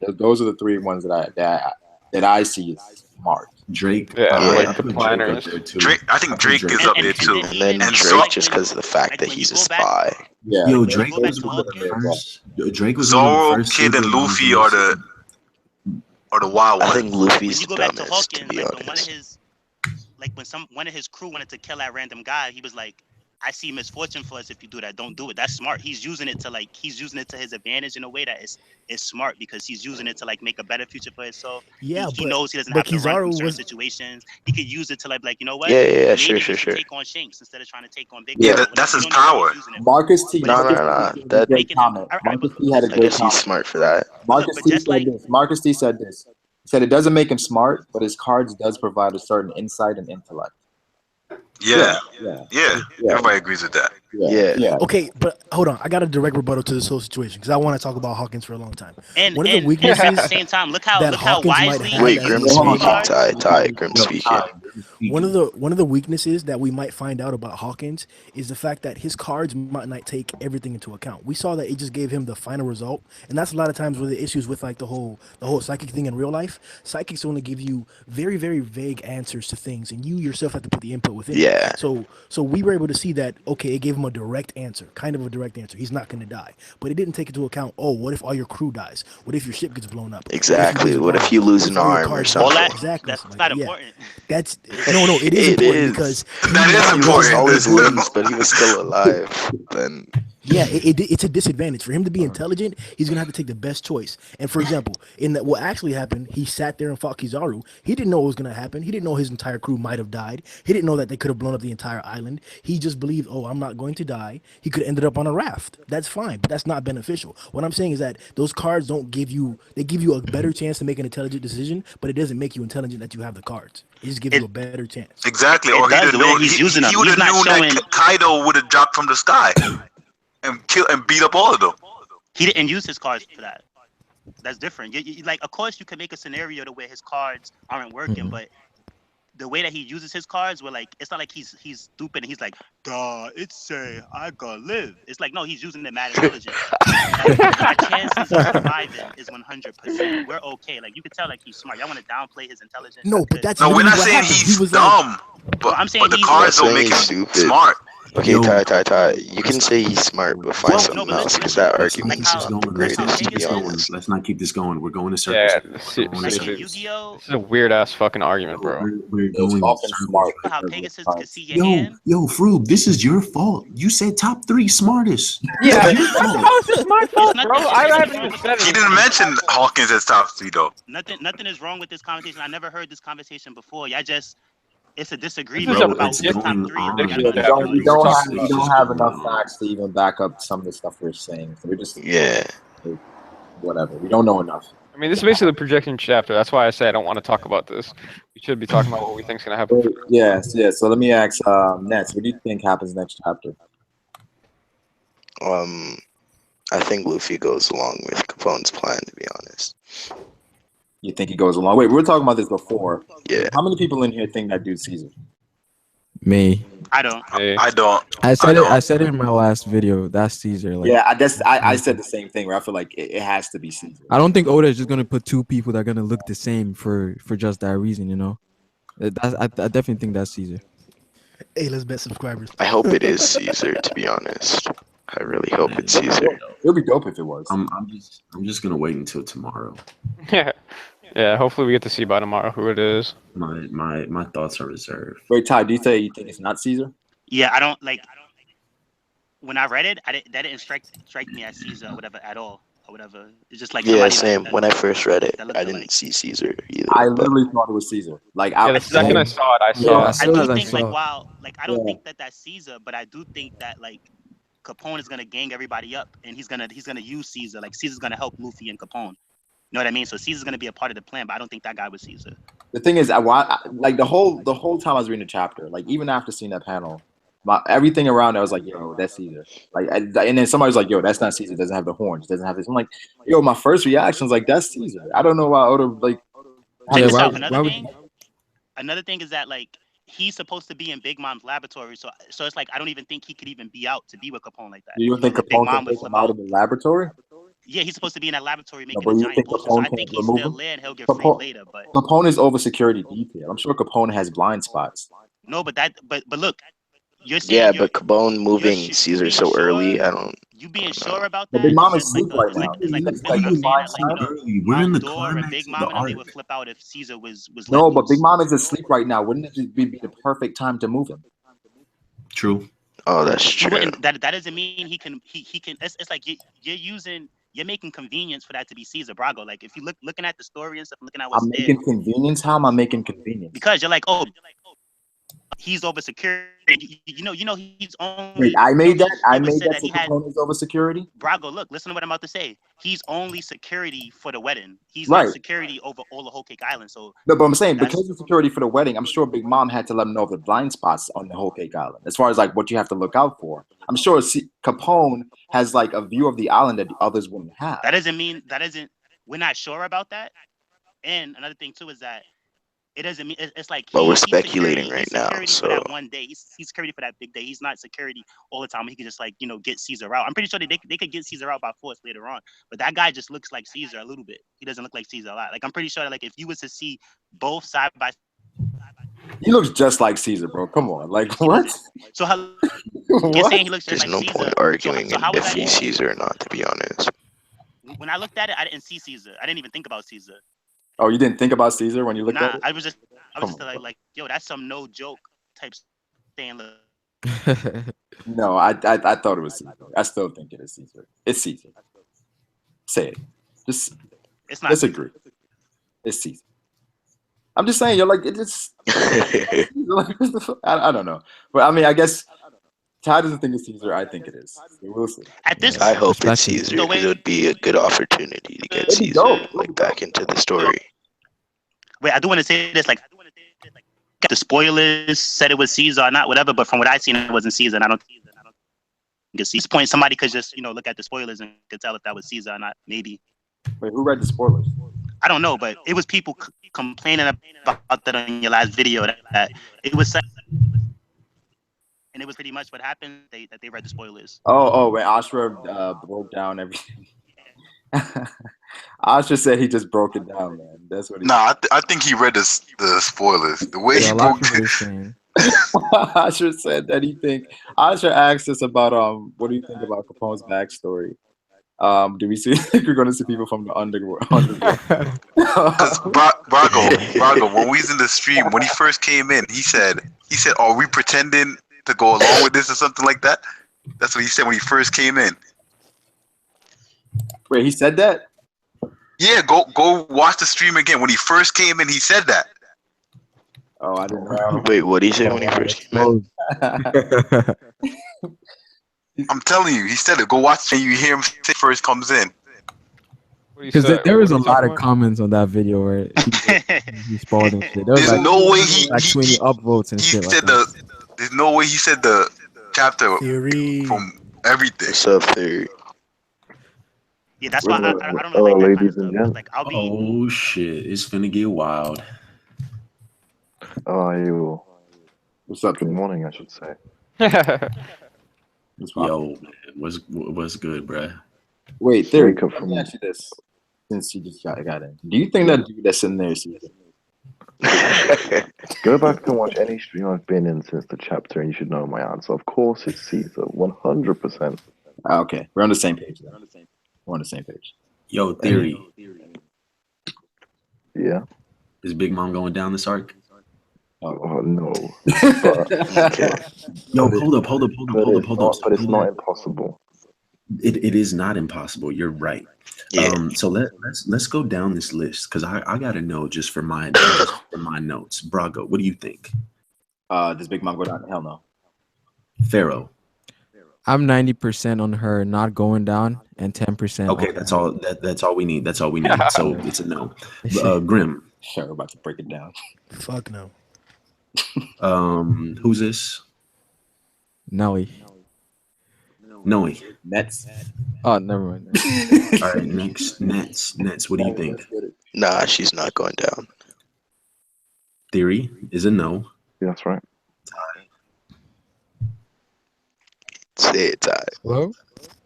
Those are the three ones that I see as smart. Drake, like the put planners. Drake up there too. Drake, I think Drake is up there too. And then And Drake, just because of the fact that when he's you a go back- spy. Yeah, Yo, When Drake you go back was to one of the Hawkins, first. Drake was one of the Zoro, first. Kid, and super villains Luffy in are series. the wild I ones. think when Luffy's you the go back to dumbest, to Hawkins, be like when honest. one of his crew wanted to kill that random guy, he was like, I see misfortune for us if you do that. Don't do it. That's smart. He's using it to his advantage in a way that is smart, because he's using it to like make a better future for himself. Yeah, he but knows he doesn't have to run from Kizaru certain was situations. He could use it to like, you know what? Yeah, Maybe sure, we sure, should sure. take on Shanks instead of trying to take on Big Yeah, Mom. that's We his don't know what power. he's using it for. Marcus T. But No, Marcus no, T no. said a That great making him, comment. all right, Marcus but T had a I great guess he's comment. smart for that. Marcus but T just said like this. Marcus T said this. He said it doesn't make him smart, but his cards does provide a certain insight and intellect. Yeah. Yeah. Everybody agrees with that. Yeah. okay, but hold on. I got a direct rebuttal to this whole situation because I want to talk about Hawkins for a long time. and One of the at the weaknesses same time, look how that Hawkins might wisely have Wait, as he a Grim uses his speaking. cards. Grim Yo, speaking. One of the weaknesses that we might find out about Hawkins is the fact that his cards might not take everything into account. We saw that it just gave him the final result, and that's a lot of times where the issues with like the whole psychic thing in real life. Psychics only give you very very vague answers to things, and you yourself have to put the input within. Yeah. It. So we were able to see that okay, it gave him a direct answer, kind of a direct answer. He's not going to die, but it didn't take into account. Oh, what if all your crew dies? What if your ship gets blown up? Exactly. What if you lose an all your arm or cards something? die? All that, Exactly. that's like not that. Yeah. important. That's no, it is It important is. because That is He important. lost all his limbs, but he was still alive. Then yeah, it's a disadvantage for him to be intelligent. He's gonna have to take the best choice. And for example, in that what actually happened, he sat there and fought Kizaru. He didn't know what was gonna happen. He didn't know his entire crew might have died. He didn't know that they could have blown up the entire island. He just believed, oh, I'm not going to die. He could have ended up on a raft. That's fine, but that's not beneficial. What I'm saying is that those cards don't give you they give you a better chance to make an intelligent decision, but it doesn't make you intelligent that you have the cards. It just gives you a better chance. Exactly. It Or does, the way that he's using them. He would have He's not known showing- that Kaido would have dropped from the sky and beat up all of them. He didn't use his cards for that. That's different. Like, of course, you can make a scenario to where his cards aren't working, but the way that he uses his cards, where like it's not like he's stupid and he's like, duh, it's say I gotta live. It's like no, he's using it mad intelligent. Like, our chances of surviving is 100%. We're okay. Like you could tell, like he's smart. Y'all want to downplay his intelligence? No, but that's No, we're literally not what saying happened. he's He was dumb, No, I'm saying but the he's- cards don't I'm make him saying he's stupid. smart. okay, Yo, Ty. You can say he's smart, but find Well, something no, but else, because listen, that Let's argument not is keep not the this going. greatest, to be Pegasus- honest. Let's not keep this going. We're going in circles. Yeah, We're going in seriously. like in circles. Yu-Gi-Oh, This is a weird ass fucking argument, Bro, bro. we're It's going in often circles. smart. how because of Pegasus cards. could see your hand. Yo, Froob, this is your fault. You said top 3 smartest. Yeah, It's your fault. how is this my fault, nothing- bro? it's I nothing haven't wrong even with said He it. didn't mention Hawkins as top 3 though. Nothing is wrong with this conversation. I never heard this conversation before. Y'all just it's a This disagreement is a- about it's who's top going 3. on. We're Yeah, not We gonna don't have enough facts to even back up some of the stuff we're saying. So we're just whatever. We don't know enough. I mean, this is basically the projection chapter. That's why I say I don't want to talk about this. We should be talking about what we think is going to happen. So, yes. So let me ask Nets, what do you think happens next chapter? I think Luffy goes along with Capone's plan, to be honest. You think he goes along? Wait, we were talking about this before. Yeah. How many people in here think that dude's Caesar? Me. I don't. I don't. I said it in my last video. That's Caesar. Like, Yeah, I said the same thing. Where I feel like it has to be Caesar. I don't think Oda is just gonna put 2 people that are gonna look the same for just that reason. You know, I definitely think that's Caesar. Hey, let's bet subscribers. I hope it is Caesar, to be honest. I really hope it's Caesar. It would be dope if it was. I'm just gonna wait until tomorrow. Yeah. Hopefully we get to see by tomorrow who it is. My thoughts are reserved. Wait, Ty, do you say you think it's not Caesar? Yeah, I don't like. When I read it, that didn't strike me as Caesar or whatever at all or whatever. It's just like Yeah, somebody same. Like, When I first read it, that looked I alike. didn't see Caesar either. I but literally thought it was Caesar. Like Yeah, the second I saw it, I saw Yeah, it. as I soon do as I think like saw it. while like I don't Yeah. think that's Caesar, but I do think that like Capone is gonna gang everybody up and he's gonna use Caesar. Like Caesar's gonna help Luffy and Capone. You know what I mean? So Caesar's gonna be a part of the plan, but I don't think that guy was Caesar. The thing is, like the whole time I was reading the chapter, like even after seeing that panel, everything around it, I was like, yo, that's Caesar. Like, and then somebody was like, yo, that's not Caesar. Doesn't have the horns. Doesn't have this. I'm like, yo, my first reaction was like, that's Caesar. I don't know why Oda like. Check Yeah, this why- out. why Another thing is that like he's supposed to be in Big Mom's laboratory, so it's like I don't even think he could even be out to be with Capone like that. Do you think know, Big Capone Mom can would take him flip out out. of the laboratory? Yeah, he's supposed to be in that laboratory No, making but a you giant think poster. So Capone I can't think he's remove still him? there and he'll get freed later. But Capone is over security detail. I'm sure Capone has blind spots. no, but look, you're Yeah, saying but Capone moving you Caesar being so early, sure. I don't You being know. sure about But that Big Mom is is just like asleep right now. it's like a He's fake like of saying that, like, blindsided. early. We're in Mount the Dora and climax Big of the Mom and them, they arc. would flip out if Caesar was let No, but Big loose. Mom is asleep right now. Wouldn't it be the perfect time to move him? True. Oh, that's He true. wouldn't. That doesn't mean he can. He can. It's like you're making convenience for that to be Caesar Brago. Like if you looking at the story and stuff, looking at what's I'm there, making convenience. How am I making convenience? because you're like, oh, he's over security. You know he's only. Wait, I made that. I It was made said that. that So he had Capone is over security. Brago. Look, listen to what I'm about to say. He's only security for the wedding. He's Right. not security over all the whole Cake Island. So No, but I'm saying that's because of security for the wedding, I'm sure Big Mom had to let him know of the blind spots on the whole Cake Island, as far as like what you have to look out for. I'm sure Capone has like a view of the island that the others wouldn't have. that doesn't mean that isn't. We're not sure about that. And another thing too is that it doesn't mean it's like But we're he's speculating security, right now, for so that one day. He's security for that big day. He's not security all the time. He could just like get Caesar out. I'm pretty sure they could get Caesar out by force later on. But that guy just looks like Caesar a little bit. He doesn't look like Caesar a lot. Like I'm pretty sure that like if you was to see both side by He looks just like Caesar, bro. Come on, like what? so how you're What? saying he looks just there's like no Caesar. point arguing So how was if that he's easy? Caesar or not, to be honest. When I looked at it, I didn't see Caesar. I didn't even think about Caesar. Oh, you didn't think about Caesar when you looked at Nah, it? I was just Come on, like, yo, that's some no joke type thing. No, I thought it was Caesar. I still think it is Caesar. It's Caesar. Say it. Just It's not disagree. It's Caesar. I'm just saying, you're like it's. I don't know, but I mean, I guess Ty doesn't think it's Caesar. I think it is. So we'll see. at this I hope it's Respect it. Caesar because it would be a good opportunity to get It'd be Caesar dope. like back into the story. Wait, I do want to say this. Like, the spoilers said it was Caesar or not, whatever. But from what I seen, it wasn't Caesar. And I don't think at this point somebody could just look at the spoilers and could tell if that was Caesar or not. Maybe. Wait, who read the spoilers? I don't know, but it was people complaining about that on your last video that it was, and it was pretty much what happened. That they read the spoilers. Oh, when Ashra broke down everything. Ashra said he just broke it down, man. That's what he Nah, I think he read the spoilers. The way Yeah, he a lot broke of people are saying. Asher said that he think Asher asked us about what do you think about Capone's backstory? Do we see we're gonna see people from the underworld? Because Brago, when we was in the stream, when he first came in, he said, "Are we pretending to go along with this or something like that?" That's what he said when he first came in. Wait, he said that? Yeah, go watch the stream again. When he first came in, he said that. Oh, I didn't know. Wait, what did he say when he first came in? I'm telling you, he said it. Go watch and you hear him say it first comes in. Because there was a lot of comments on that video where he spoiled and shit. There was There's no way he 20 upvotes and shit like that. There's no way he said the chapter Theory. from everything. What's up, Theory? Yeah, that's why I don't really Hello, like that ladies kind of and stuff. gents. Like I'll be. Oh shit! It's finna get wild. How are you? What's up? Good morning, I should say. Yo, man, what's good, bruh? Wait, Theory, Wake up let from me ask you this. Since you just got in, do you think that dude that's in there is Caesar? Go back and watch any stream I've been in since the chapter, and you should know my answer. Of course, it's Caesar, 100%. Okay, we're on the same page. We're on the same page. Yo, Theory. Yeah. Is Big Mom going down this arc? Oh no. But, Okay. Yo, but hold up. But it's not impossible. It is not impossible. You're right. Yeah. So let's go down this list because I gotta know just for my notes. Brago, what do you think? Does Big Mom go down? Hell no. Pharaoh. I'm 90% on her not going down and 10%. Okay, that's all. That's all we need. That's all we need. So it's a no. Grim. Sure, we're about to break it down. Fuck no. Who's this? Nelly. Noe. Nets. Oh, never mind. All right, next. Nets. What do you think? Nah, she's not going down. Theory is a no. Yeah, that's right. Say it, Ty. Hello?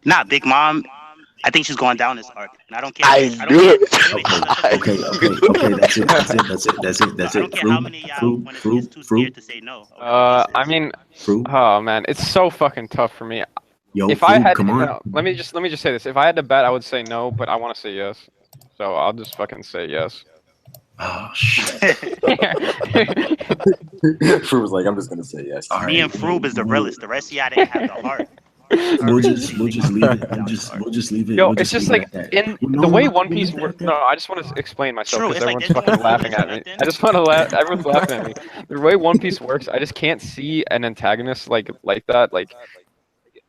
Nah, Big Mom I think she's going down this arc, and I don't care. I I don't knew care. it. Wait, hold on, I Okay. That's it. That's No, I don't it. care how many of y'all is too scared to say no or whatever the case I is. mean, Fruit. oh man, it's so fucking tough for me. Yo, If I Fruit, had, come on. no, let me just say this. If I had to bet, I would say no, but I want to say yes. So I'll just fucking say yes. Oh shit. Fruit was like, I'm just gonna say yes. All Me right. and Froob is the realest. The rest of y'all didn't have the heart. We'll just leave it. We'll just leave it. Yo, We'll it's just just leave it like at that. in No, the way no, One we'll Piece leave it works. at that. No, I just want to explain myself True, because it's like everyone's there's no fucking rule, laughing there's at me. nothing. I just want to laugh. Everyone's laughing at me. The way One Piece works, I just can't see an antagonist like that, like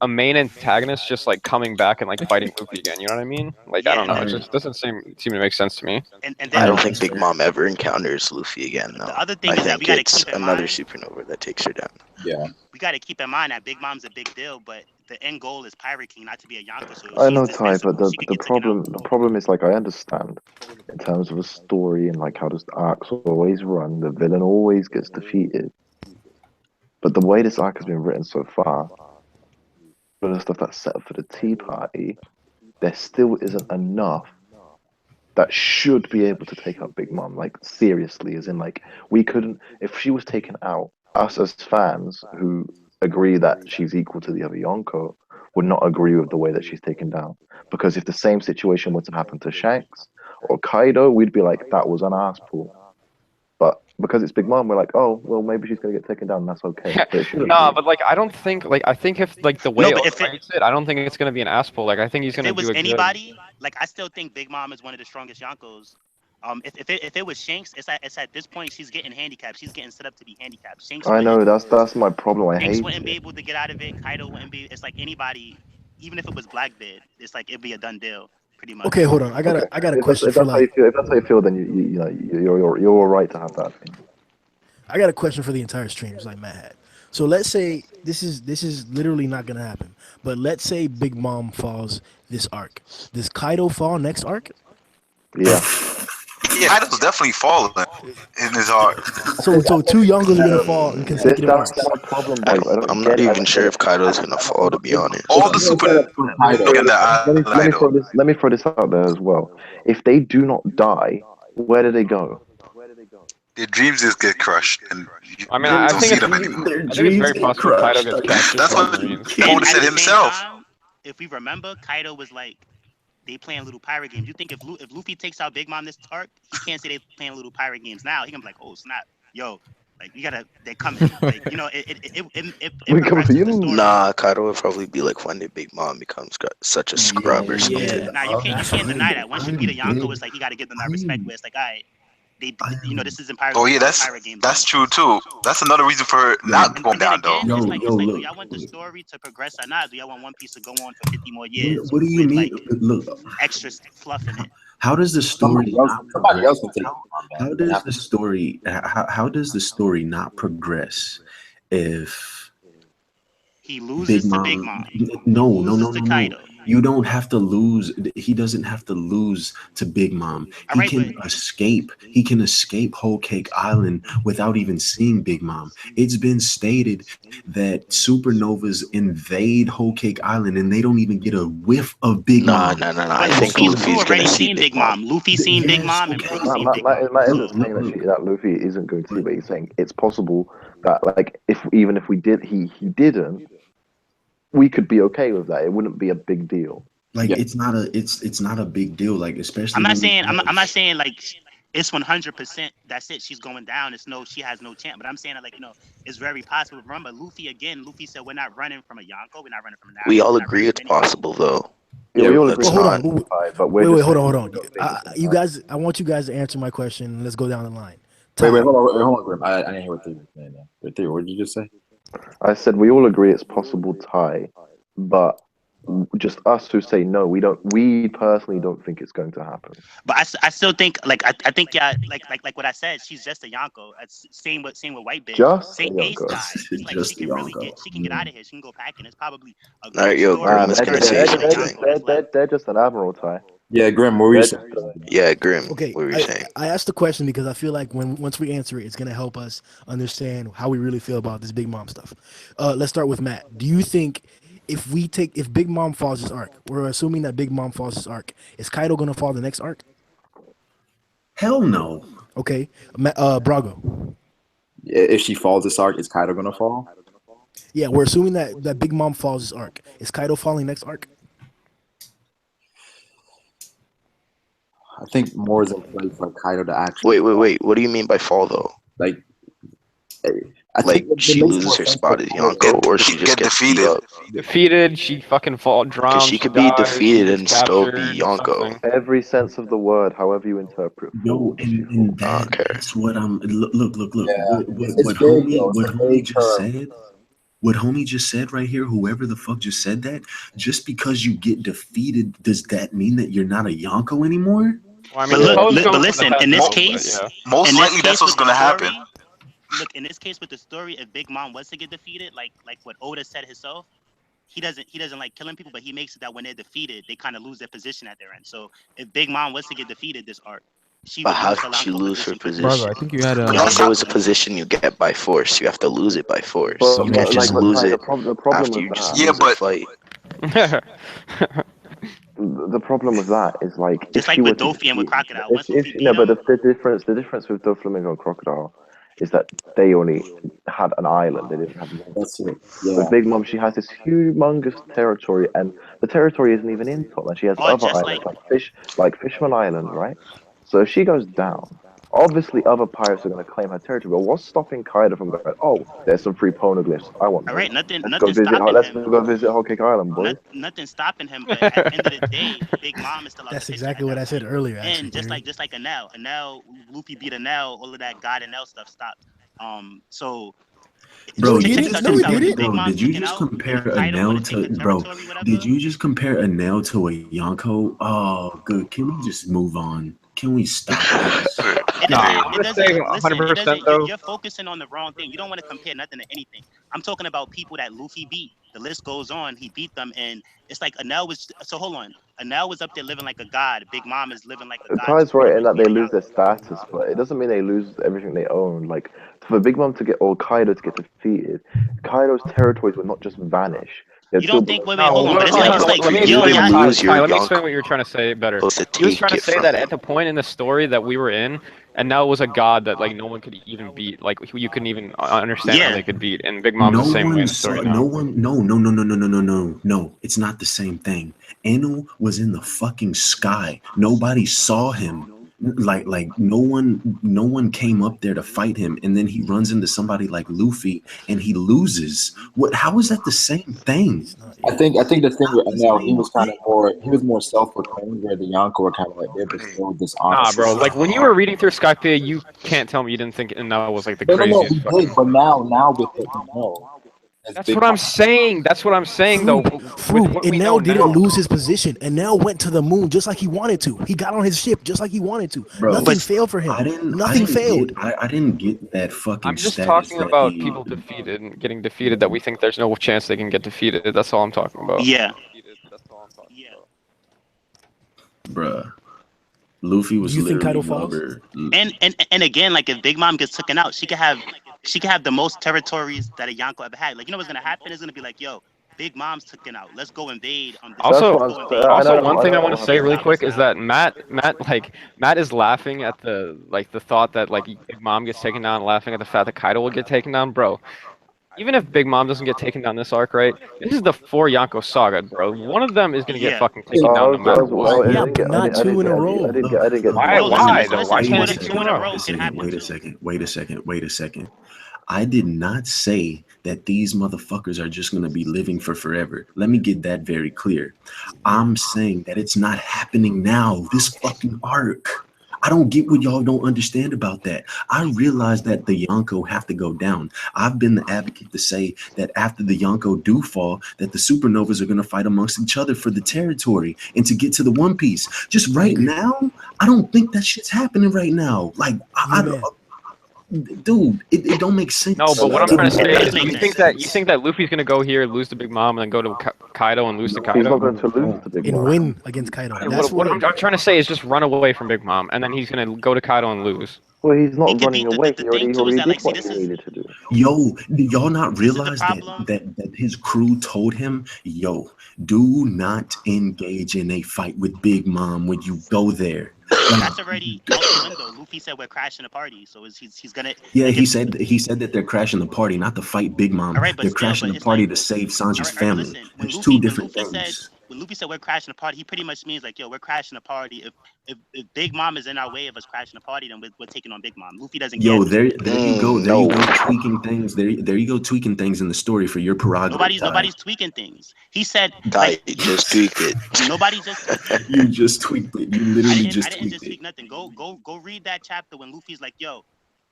a main antagonist just like coming back and like fighting Luffy again. You know what I mean? Like I don't know. It just doesn't seem to make sense to me. And I then don't the, think Big Mom ever encounters Luffy again, though. the other thing I is that we think got to it's keep in another mind. supernova that takes her down. Yeah. We got to keep in mind that Big Mom's a big deal, but the end goal is Pirate King, not to be a Yonko. So I she's know, Ty, but dispensable. She could the get taken out. problem is like I understand in terms of a story and like how does the arcs always run, the villain always gets defeated. But the way this arc has been written so far, the stuff that's set up for the Tea Party, there still isn't enough that should be able to take out Big Mom. Like seriously, as in like we couldn't if she was taken out, us as fans who agree that she's equal to the other Yonko would not agree with the way that she's taken down. Because if the same situation were to happen to Shanks or Kaido, we'd be like, that was an ass pull. But because it's Big Mom, we're like, oh, well, maybe she's gonna get taken down. And that's okay. But it shouldn't Nah, be. but like I don't think I think if like the way No, but Oda writes it, I don't think it's gonna be an ass pull. Like I think he's if gonna it was do it good. anybody, like I still think Big Mom is one of the strongest Yonkos. If it was Shanks, it's at this point she's getting handicapped. She's getting set up to be handicapped. I know that's my problem. I Shanks hate wouldn't be it. able to get out of it. Kaido wouldn't be. It's like anybody, even if it was Blackbeard, it's like it'd be a done deal, pretty much. Okay, hold on. I got a If question that's for how you like feel, if that's how you feel, then you know you're all right to have that opinion. I got a question for the entire stream, just like Matt had. So let's say this is literally not gonna happen, but let's say Big Mom falls this arc. Does Kaido fall next arc? Yeah. Yeah, Kaido's definitely falling in his arc. So two Yonkos are gonna fall in consecutive That's arcs. my problem, boys. I don't I'm get not it. even sure if Kaido's gonna fall, to be honest. All the super and the Let me throw this out there as well. If they do not die, where do they go? their dreams just get crushed, and you I mean, I don't think see it's them anymore. I think it's very possible Kaido gets captured That's by what Marines. Capone said At the himself. same time, if we remember, Kaido was like they playing little pirate games. You think if Luffy takes out Big Mom this arc, he can't say they playing little pirate games now. He gonna be like, oh snap, yo, like they're coming. Like it We come for progresses you? the story. Nah, Kaido would probably be like when did Big Mom become such a scrub or something. Yeah. Now you can't deny that. Once you beat a Yonko, it's like you got to give them that respect. I'm- Where it's like, all right, this is in pirate. Oh yeah, pirate games. that's true too. That's another reason for her not going And then down though. again, it's like, do look. y'all want the story to progress or not? Do y'all want One Piece to go on for 50 more years? What do you with, mean? Like, Look, extra fluff in it. how does the story Somebody else can take it. how does the story how does the story not progress if He loses to Big Mom. No. Loses to Kaido. You don't have to lose. He doesn't have to lose to Big Mom. All right, He can but- escape. He can escape Whole Cake Island without even seeing Big Mom. It's been stated that supernovas invade Whole Cake Island and they don't even get a whiff of Big Mom. Nah. But I think Luffy's Luffy's already gonna see seen Big Mom. Luffy's seen Big Mom, and okay. Brook's seen Big Mom. Matt isn't So- saying that Luffy isn't going to see, but he's saying it's possible that like even if we did he didn't, we could be okay with that. It wouldn't be a big deal. Like Yeah. it's not a big deal. Like especially I'm not when we saying have- I'm not saying like it's 100%. That's it. She's going down. She has no chance. But I'm saying that like it's very possible. Remember, Luffy said we're not running from a Yonko. We're not running from a. We all we're not agree running it's from anything. possible though. Yeah, we all That's agree. Well, hold not- on. But we're Wait, just hold saying- on. You guys, I want you guys to answer my question. Let's go down the line. Wait, hold on, Grim. I didn't hear what Theo was saying there. Wait, Theo, what did you just say? I said we all agree it's possible, Ty, but just us who say no, we don't. We personally don't think it's going to happen. But I still think like I think like what I said. She's just a Yonko. It's same with Whitebeard. Just Same a Ace Yonko. guy. It's like Just she can a really Yonko. get out of here. She can go packing. It's probably a good Alright, yo, story. Grim is gonna say something. They're just an admiral, Ty. Yeah, Grim, what were you saying? Yeah, Grim. Okay, What were you saying? I asked the question because I feel like once we answer it, it's gonna help us understand how we really feel about this Big Mom stuff. Let's start with Matt. Do you think if Big Mom falls this arc, we're assuming that Big Mom falls this arc. Is Kaido gonna fall the next arc? Hell no. Okay, Brago. If she falls this arc, is Kaido gonna fall? Yeah, we're assuming that Big Mom falls this arc. Is Kaido falling next arc? I think more is in play for Kaido to actually Wait. What do you mean by fall though? like. I Like think she loses her spot as Yonko, or she just Get gets beat defeated. up. Defeated, she fucking fall drowns. Because she could be defeated and still be Yonko. Every sense of the word, however you interpret. Yo, and Okay. that's what I'm. Look. Yeah, it's What vague, homie, though. It's what a homie vague just term. said. What homie just said right here, whoever the fuck just said that, just because you get defeated, does that mean that you're not a Yonko anymore? Well, I But mean, look, Capone's look, going but for listen, the in this head, case, yeah. Most in this likely, that's case what's with the gonna happen. story- Look, in this case with the story, if Big Mom was to get defeated, like what Oda said himself, he doesn't like killing people, but he makes it that when they're defeated, they kind of lose their position at their end. So if Big Mom was to get defeated this arc, she But would how lose a could lot she more lose her position. Brago, position? I think you had a. But that's Yonko is a position you get by force. You have to lose it by force. But, You can't but, just like, lose the it problem after with you just that, Yeah, lose a but- fight. the problem with that is like Just if like she were with to Dofi and with defeat- Crocodile. if- Once Luffy if- beat no, but him, the difference with Doflamingo and Crocodile is that they only had an island. They didn't have That's multiple. it. Yeah. With Big Mom, she has this humongous territory, and the territory isn't even in Top, and she has Or other just islands like Fishman Island, right? So if she goes down, obviously other pirates are going to claim her territory. But what's stopping Kaido from going? Oh, there's some free poneglyphs. I want all those. right, nothing Let's stopping him. go visit Whole Cake Island, boys. Nothing stopping him, but at the end of the day, Big Mom is still out That's the picture exactly at what that I said point. earlier. Actually, And just like Anel, Luffy beat Anel, all of that God Anel stuff stopped. So Bro, he you didn't. just No, he compare- didn't. Big Bro, Mom did you taken just out, compare if a Kaido nail would've taken to bro? territory, whatever, Did you just compare a nail to a Yonko? Oh, good. Can we just move on? Can we stop this? It Nah, doesn't. I'm It gonna doesn't. say Listen, it 100% doesn't. though. You're focusing on the wrong thing. You don't want to compare nothing to anything. I'm talking about people that Luffy beat. The list goes on. He beat them, and it's like Anel was. So hold on. Anel was up there living like a god. Big Mom is living like a It god. ties just pretty right in much that they beating lose out. their status, but it doesn't mean they lose everything they own. Like for Big Mom to get or Kaido to get defeated, Kaido's territories would not just vanish. You don't think? Wait, hold on. No, But it's like let me You explain can what lose your Let me explain Yonko. what you were trying to say better. Supposed to He was take trying to it say from that him. at the point in the story that we were in, and now it was a god that like no one could even beat. Like you couldn't even understand how Yeah. they could beat. And Big Mom's No the same way in one the story saw. now. No one. No. It's not the same thing. Eno was in the fucking sky. Nobody saw him. Like no one came up there to fight him, and then he runs into somebody like Luffy and he loses. What? How is that the same thing? I think the thing with Enel, he was more self-proclaimed, where the Yonko were kind of like they're bestowed this honor. Nah, bro. Like when you were reading through Skype, you can't tell me you didn't think Enel was like the No, craziest. we fucking- did, but now with what we know, That's what I'm saying. That's what I'm saying, though. With what we know Enel didn't now. lose his position. Enel went to the moon just like he wanted to. He got on his ship just like he wanted to. Bro, Nothing failed for him. Nothing failed. I didn't get that fucking. I'm just status talking that about he- people defeated and getting defeated that we think there's no chance they can get defeated. That's all I'm talking about. Yeah. Bruh. Luffy was Do you think literally Kaido falls? rubber. And again, like if Big Mom gets taken out, she could have the most territories that a Yonko ever had. Like you know what's gonna happen? It's gonna be like, yo, Big Mom's taken out. Let's go invade. Also, That's what I'm- also one thing I know want to how say to really do quick that. is that Matt is laughing at the thought that like Big Mom gets taken down, laughing at the fact that Kaido will get taken down, bro. Even if Big Mom doesn't get taken down this arc, right? This is the 4 Yonko saga, bro. One of them is gonna get fucking taken down no matter what. Yeah, but not two in a row. I didn't get. Why? Yo, Why? listen, Though? Why listen, can't two it in be a row can happen Wait a too. second. Wait a second. I did not say that these motherfuckers are just going to be living for forever. Let me get that very clear. I'm saying that it's not happening now. This fucking arc. I don't get what y'all don't understand about that. I realize that the Yonko have to go down. I've been the advocate to say that after the Yonko do fall, that the Supernovas are going to fight amongst each other for the territory and to get to the One Piece. Just right now, I don't think that shit's happening right now. Like, dude, it don't make sense. No, but what I'm trying to say is, Makes you think that Luffy's gonna go here, lose to Big Mom, and then go to Kaido and lose to He's Kaido? not going to lose to Big And Mom. win against Kaido. And That's what what. I'm trying to say is just run away from Big Mom, and then he's gonna go to Kaido and lose. Well, he's He not could running beat away. the He thing too is already that did like see what he this is needed to do. Yo, do y'all not this is the realize that, problem. that his crew told him, yo, do not engage in a fight with Big Mom when you go there. That's already out the window. Luffy said we're crashing the party, so he's gonna Yeah, like he if said that they're crashing the party, not to fight Big Mom. all right, but They're still, crashing but the it's party like to save Sanji's all right, but family. listen, There's two different things. when Luffy said we're crashing the party, he pretty much means like, yo, we're crashing the party. If Big Mom is in our way of us crashing the party, then we're taking on Big Mom. Luffy doesn't care. Yo, there you go. There No. you go tweaking things. There you go tweaking things in the story for your prerogative. Nobody's tweaking things. He said Ty like just tweaked it. nobody just tweaked it. You just tweaked it. You literally I just didn't tweaked just it. tweak nothing. Go read that chapter when Luffy's like, yo,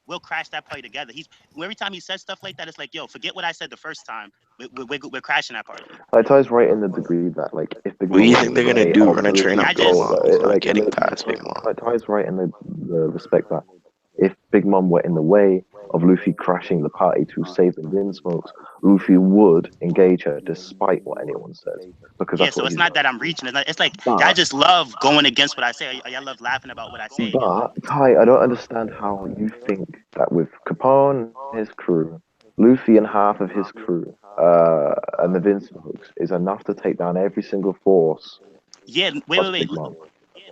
we'll crash that party together. Every time he says stuff like that, it's like, yo, forget what I said the first time. We're crashing that party. Like Ty's right in the degree that like if Big What do Mom you was think in they're the gonna way do? of Run a train Luffy's up Big just- goal, Mom? Not like getting past Big Mom. Ty's right in the respect that if Big Mom were in the way of Luffy crashing the party to save the Vinsmokes, Luffy would engage her despite what anyone says because Yeah, that's so what it's he's not done. that I'm reaching. It's like But- y'all just love going against what I say. Y'all love laughing about what I say. But Ty, I don't understand how you think that with Capone and his crew, Luffy and half of his crew, and the Vinsmokes is enough to take down every single force. Yeah, plus wait. Big Mom.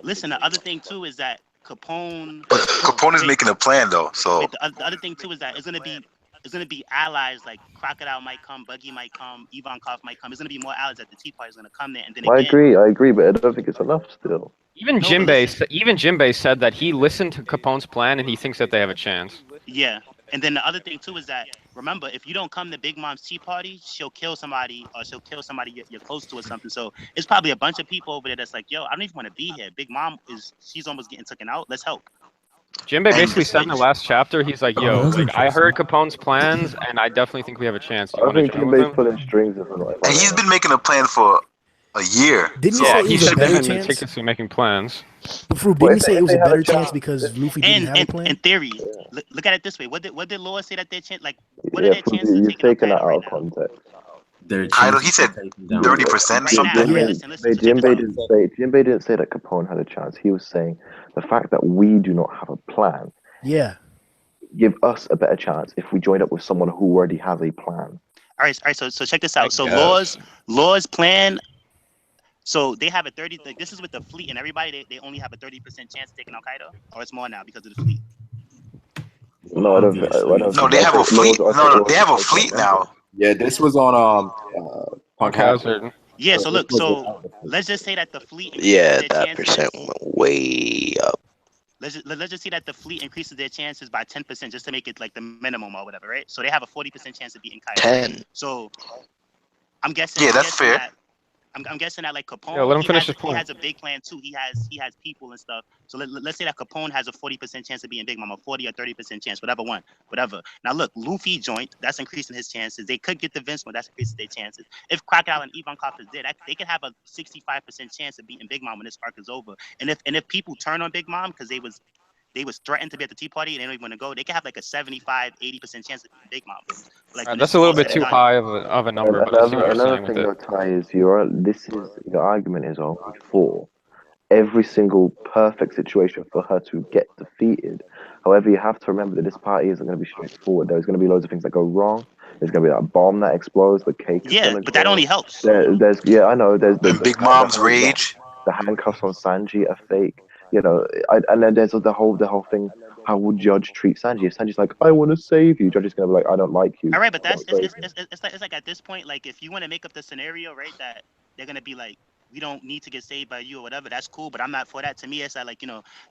Listen, the other thing too is that Capone. But Capone is Wait. making a plan though, so Wait, the other thing too is that it's gonna be allies like Crocodile might come, Buggy might come, Ivankov might come. It's gonna be more allies that the Tea Party is gonna come there, and then I again. agree, but I don't think it's enough still. Even No, but Jinbei said that he listened to Capone's plan and he thinks that they have a chance. Yeah, and then the other thing too is that remember, if you don't come to Big Mom's tea party, she'll kill somebody, or she'll kill somebody you're close to or something. So it's probably a bunch of people over there that's like, yo, I don't even want to be here. Big Mom she's almost getting taken out. Let's help. Jinbei And basically the said in the switch- last chapter, he's like, yo, that's like, I interesting. heard Capone's plans and I definitely think we have a chance. Do you I want to think join with Jinbei's him? pulling strings if I'm not. and he's been making a plan for a year. Didn't you So say it He was a should better have been chance? meticulously making plans. But Fruit, Well, didn't if he say they- it was if a they had a better chance chance- because Luffy didn't have a plan? in theory, look at it this way. What did Law say that their chance? Like, what are Yeah, their chances of you've taking out taken that Kaido out right of now? context. Kaido, he said 30% or Right something. now, Jinbei, listen. So check this Jinbei out. didn't say that Capone had a chance. He was saying the fact that we do not have a plan Yeah. give us a better chance if we joined up with someone who already has a plan. All right. So check this out. So guess. Law's plan. So they have a 30. Like this is with the fleet and everybody. They only have a 30% chance of taking out Kaido, or it's more now because of the fleet. No, I don't. No, they have a fleet. No, they have a fleet now. Yeah, this was on Punk Hazard. Hazard. Yeah. So look. So So let's just say that the fleet. increases Yeah, their that chances. percent went way up. Let's just say that the fleet increases their chances by 10% just to make it like the minimum or whatever, right? So they have a 40% chance of beating Kaido. 10. So I'm guessing. Yeah, that's fair. I'm guessing that like Capone, Yeah, let him finish his he point. has a big plan too. He has people and stuff. So let's say that Capone has a 40% chance of being Big Mom, a 40 or 30% chance, whatever. Now look, Luffy joint, that's increasing his chances. They could get the Vince one, that's increasing their chances. If Crocodile and Ivankov is dead, they could have a 65% chance of beating Big Mom when this arc is over. And if people turn on Big Mom because they was threatened to be at the tea party and they don't even want to go, they can have like a 75-80% chance of beating Big Mom. Like when That's it's a little all bit said too and done. high of a number, but I see what you're Another saying with thing, though, it. Ty, is your argument is only for every single perfect situation for her to get defeated. However, you have to remember that this party isn't going to be straightforward. There's going to be loads of things that go wrong. There's going to be that bomb that explodes. The cake is Yeah, going to but that go. only helps. There's I know. There's And Big Mom's rage. The handcuffs on Sanji are fake. You know, and then there's the whole thing. How would Judge treat Sanji? If Sanji's like, I want to save you, Judge is gonna be like, I don't like you. All right, but that's Don't save it's like at this point, like if you want to make up the scenario, right, that they're gonna be like, we don't need to get saved by you or whatever. That's cool, but I'm not for that. To me, it's like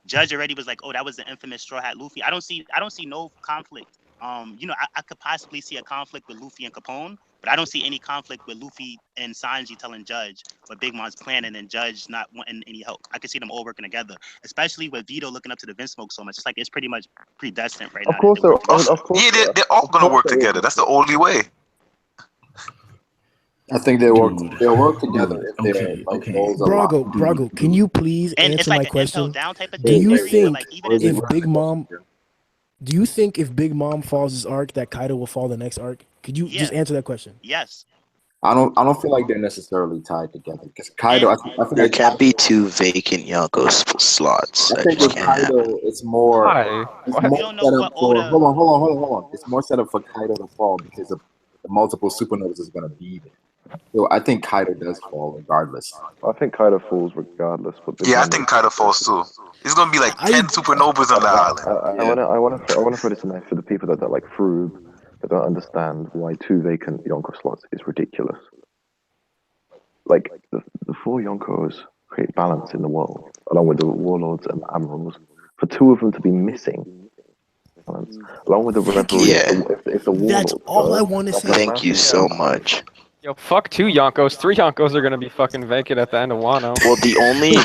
Judge already was like, oh, that was the infamous Straw Hat Luffy. I don't see no conflict. I could possibly see a conflict with Luffy and Capone, but I don't see any conflict with Luffy and Sanji telling Judge what Big Mom's planning and Judge not wanting any help. I could see them all working together, especially with Vito looking up to the Vinsmoke so much. It's like it's pretty much predestined right now. Of course, of course. Yeah, they're all gonna work together. That's the only way. I think they'll work together if Okay, they're like okay. goals aligned. Brago, can you please And it's answer like my an question? Intel down type of Do thing. you Theory, think like, even if Big Mom, falls this arc, that Kaido will fall the next arc? Could you just answer that question? Yes. I don't feel like they're necessarily tied together because Kaido. I feel There like can't be two vacant Yonko slots. I That think just with can't happen. Kaido, it's more Why? it's Why? We more don't know set up what for. Oda. Hold on. It's more set up for Kaido to fall because of the multiple supernovas is going to be there. So I think Kaido does fall regardless. I think Kaido falls regardless, but Big Yeah, I Mom think makes Kaido falls too. It's gonna be like I 10 supernovas on the island. Yeah. I want to throw this in there for the people that like Froob that don't understand why two vacant Yonko slots is ridiculous. Like the four Yonkos create balance in the world, along with the warlords and admirals. For two of them to be missing, balance, along with the thank referee, you. Yeah. if the That's warlords all I go, want to that's a say. Thank you massive so setback. much. Yo, fuck 2 Yonkos. 3 Yonkos are gonna be fucking vacant at the end of Wano. Well, the only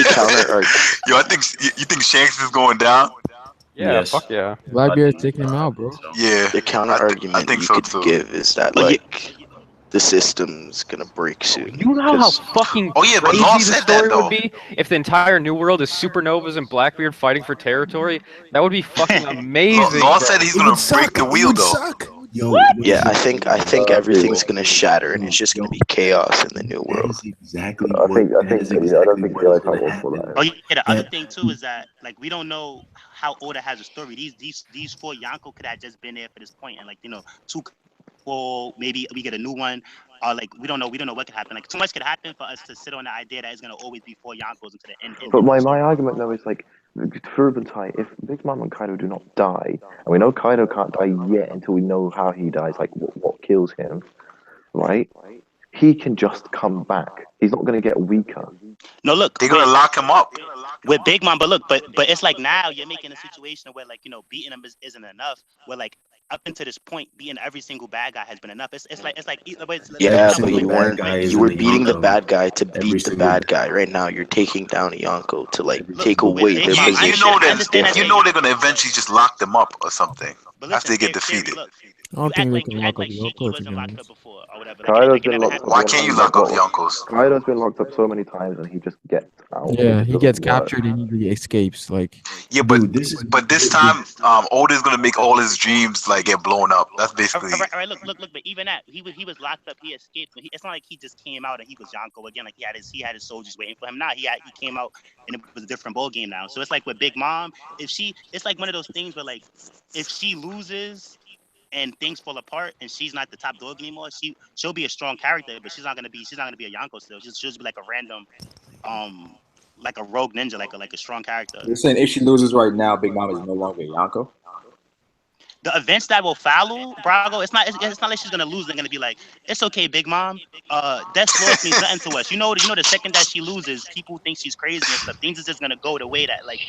counter arc. Yo, I think you think Shanks is going down. Yeah, Yes. fuck yeah. Blackbeard taking him out, bro. Yeah, The counter I argument think you so could too. give is that But like the system's gonna break soon. You know how 'Cause fucking Oh yeah, but Law crazy the said that story would though. be if the entire New World is Supernovas and Blackbeard fighting for territory? That would be fucking amazing, Law bro. said he's It gonna would break suck. the It wheel would though. suck. Yo, yeah, I think I agree everything's with gonna shatter and it's just gonna be chaos in the new that world. is exactly I what think that is yeah, I don't exactly think what is Daylight going Out to will pull that happen. Oh in. yeah, the other That thing too is that like we don't know how Oda has a story. These 4 Yonko could have just been there for this point, and like 2 or maybe we get a new one. Or like we don't know what could happen. Like too much could happen for us to sit on the idea that it's gonna always be 4 Yonkos until the end. But my argument though is like Froob and Tai, if Big Mom and Kaido do not die, and we know Kaido can't die yet until we know how he dies, like what kills him, right? He can just come back. He's not going to get weaker. No, look, They're gonna lock him up. with Big Mom, but look, but it's like now you're making a situation where like beating him isn't enough. Where like up until this point, beating every single bad guy has been enough. It's like let's Yeah, every count but with single you like bad weren't. guy right. is You in were the beating the Yonko. bad guy to Every beat the single bad guy. Right now, you're taking down a Yonko to like Look, take but with away Big their Mom, You position. know I that It's understand that you they're know different. they're gonna eventually just lock them up or something but after listen, they get Theory, defeated. look, I don't think they can you lock act up like Shiki Yonko, to be wasn't locked up honest. before or whatever. Kaido's Like it been never locked up happened. Why more can't you times lock than up what? Yonkos? Kaido's been locked up so many times and he just gets out and it Yeah, just he doesn't gets work. captured and he escapes. Like, Yeah, Dude, this is but this time, Oda's gonna make all his dreams like get blown up. That's basically. All right, look. But even that, he was locked up. He escaped. It's not like he just came out and he was Yonko again. Like he had his soldiers waiting for him. Nah, he came out and it was a different ball game now. So it's like with Big Mom, it's like one of those things where like if she loses and things fall apart and she's not the top dog anymore, she'll be a strong character, but she's not gonna be a Yonko still. She'll just be like a random, like a rogue ninja, like a strong character. You're saying if she loses right now, Big Mom is no longer Yonko? The events that will follow Brago, it's not like she's gonna lose. They're gonna be like, it's okay, Big Mom. Death's loss means nothing to us. The second that she loses, people think she's crazy and stuff. Things is just gonna go the way that like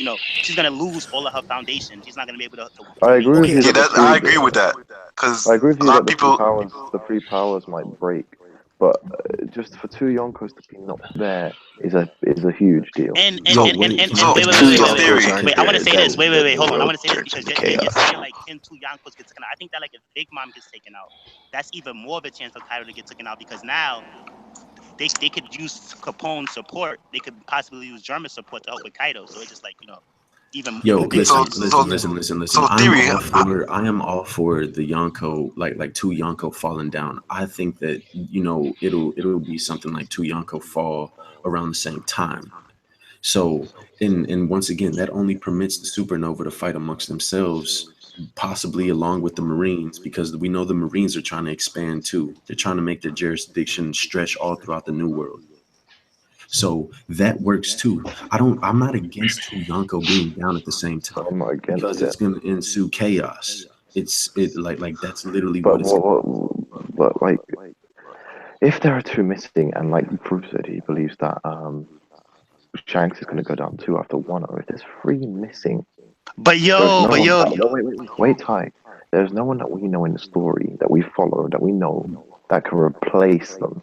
she's gonna lose all of her foundation. She's not gonna be able to I make agree with Okay. you Yeah, that the I three. agree with that because I agree with a you lot that of people. the three powers might break, but just for two Yonkos to be not there is a huge deal. And Yo, and and wait, and, can and I If wait, can wait, I two wait, say wait, wait, something wait, Yonkos real aren't quick? wait. I want to there, say this. then Wait, the wait. Hold on. I world want to say this turns because into you're chaos. saying like in two Yonkos gets taken out. I think that like if Big Mom gets taken out, that's even more of a chance for Kaido to get taken out because now they could use Capone support. They could possibly use German support to help with Kaido. So it's just like Yo, even bigger. So listen. theory. I am all for the Yonko, like two Yonko falling down. I think that it'll be something like two Yonko fall around the same time. So, and once again, that only permits the Supernova to fight amongst themselves, possibly along with the Marines, because we know the Marines are trying to expand too. They're trying to make their jurisdiction stretch all throughout the New World. So that works too. I'm not against two Yonko being down at the same I'm time not against because it. it's gonna ensue chaos. It like that's literally But what it's gonna but like if there are two missing and like Proof said he believes that Shanks is going to go down two after one, or if there's three missing, But there's yo, no but one. yo, Wait, Ty. There's no one that we know in the story that we follow that we know that can replace them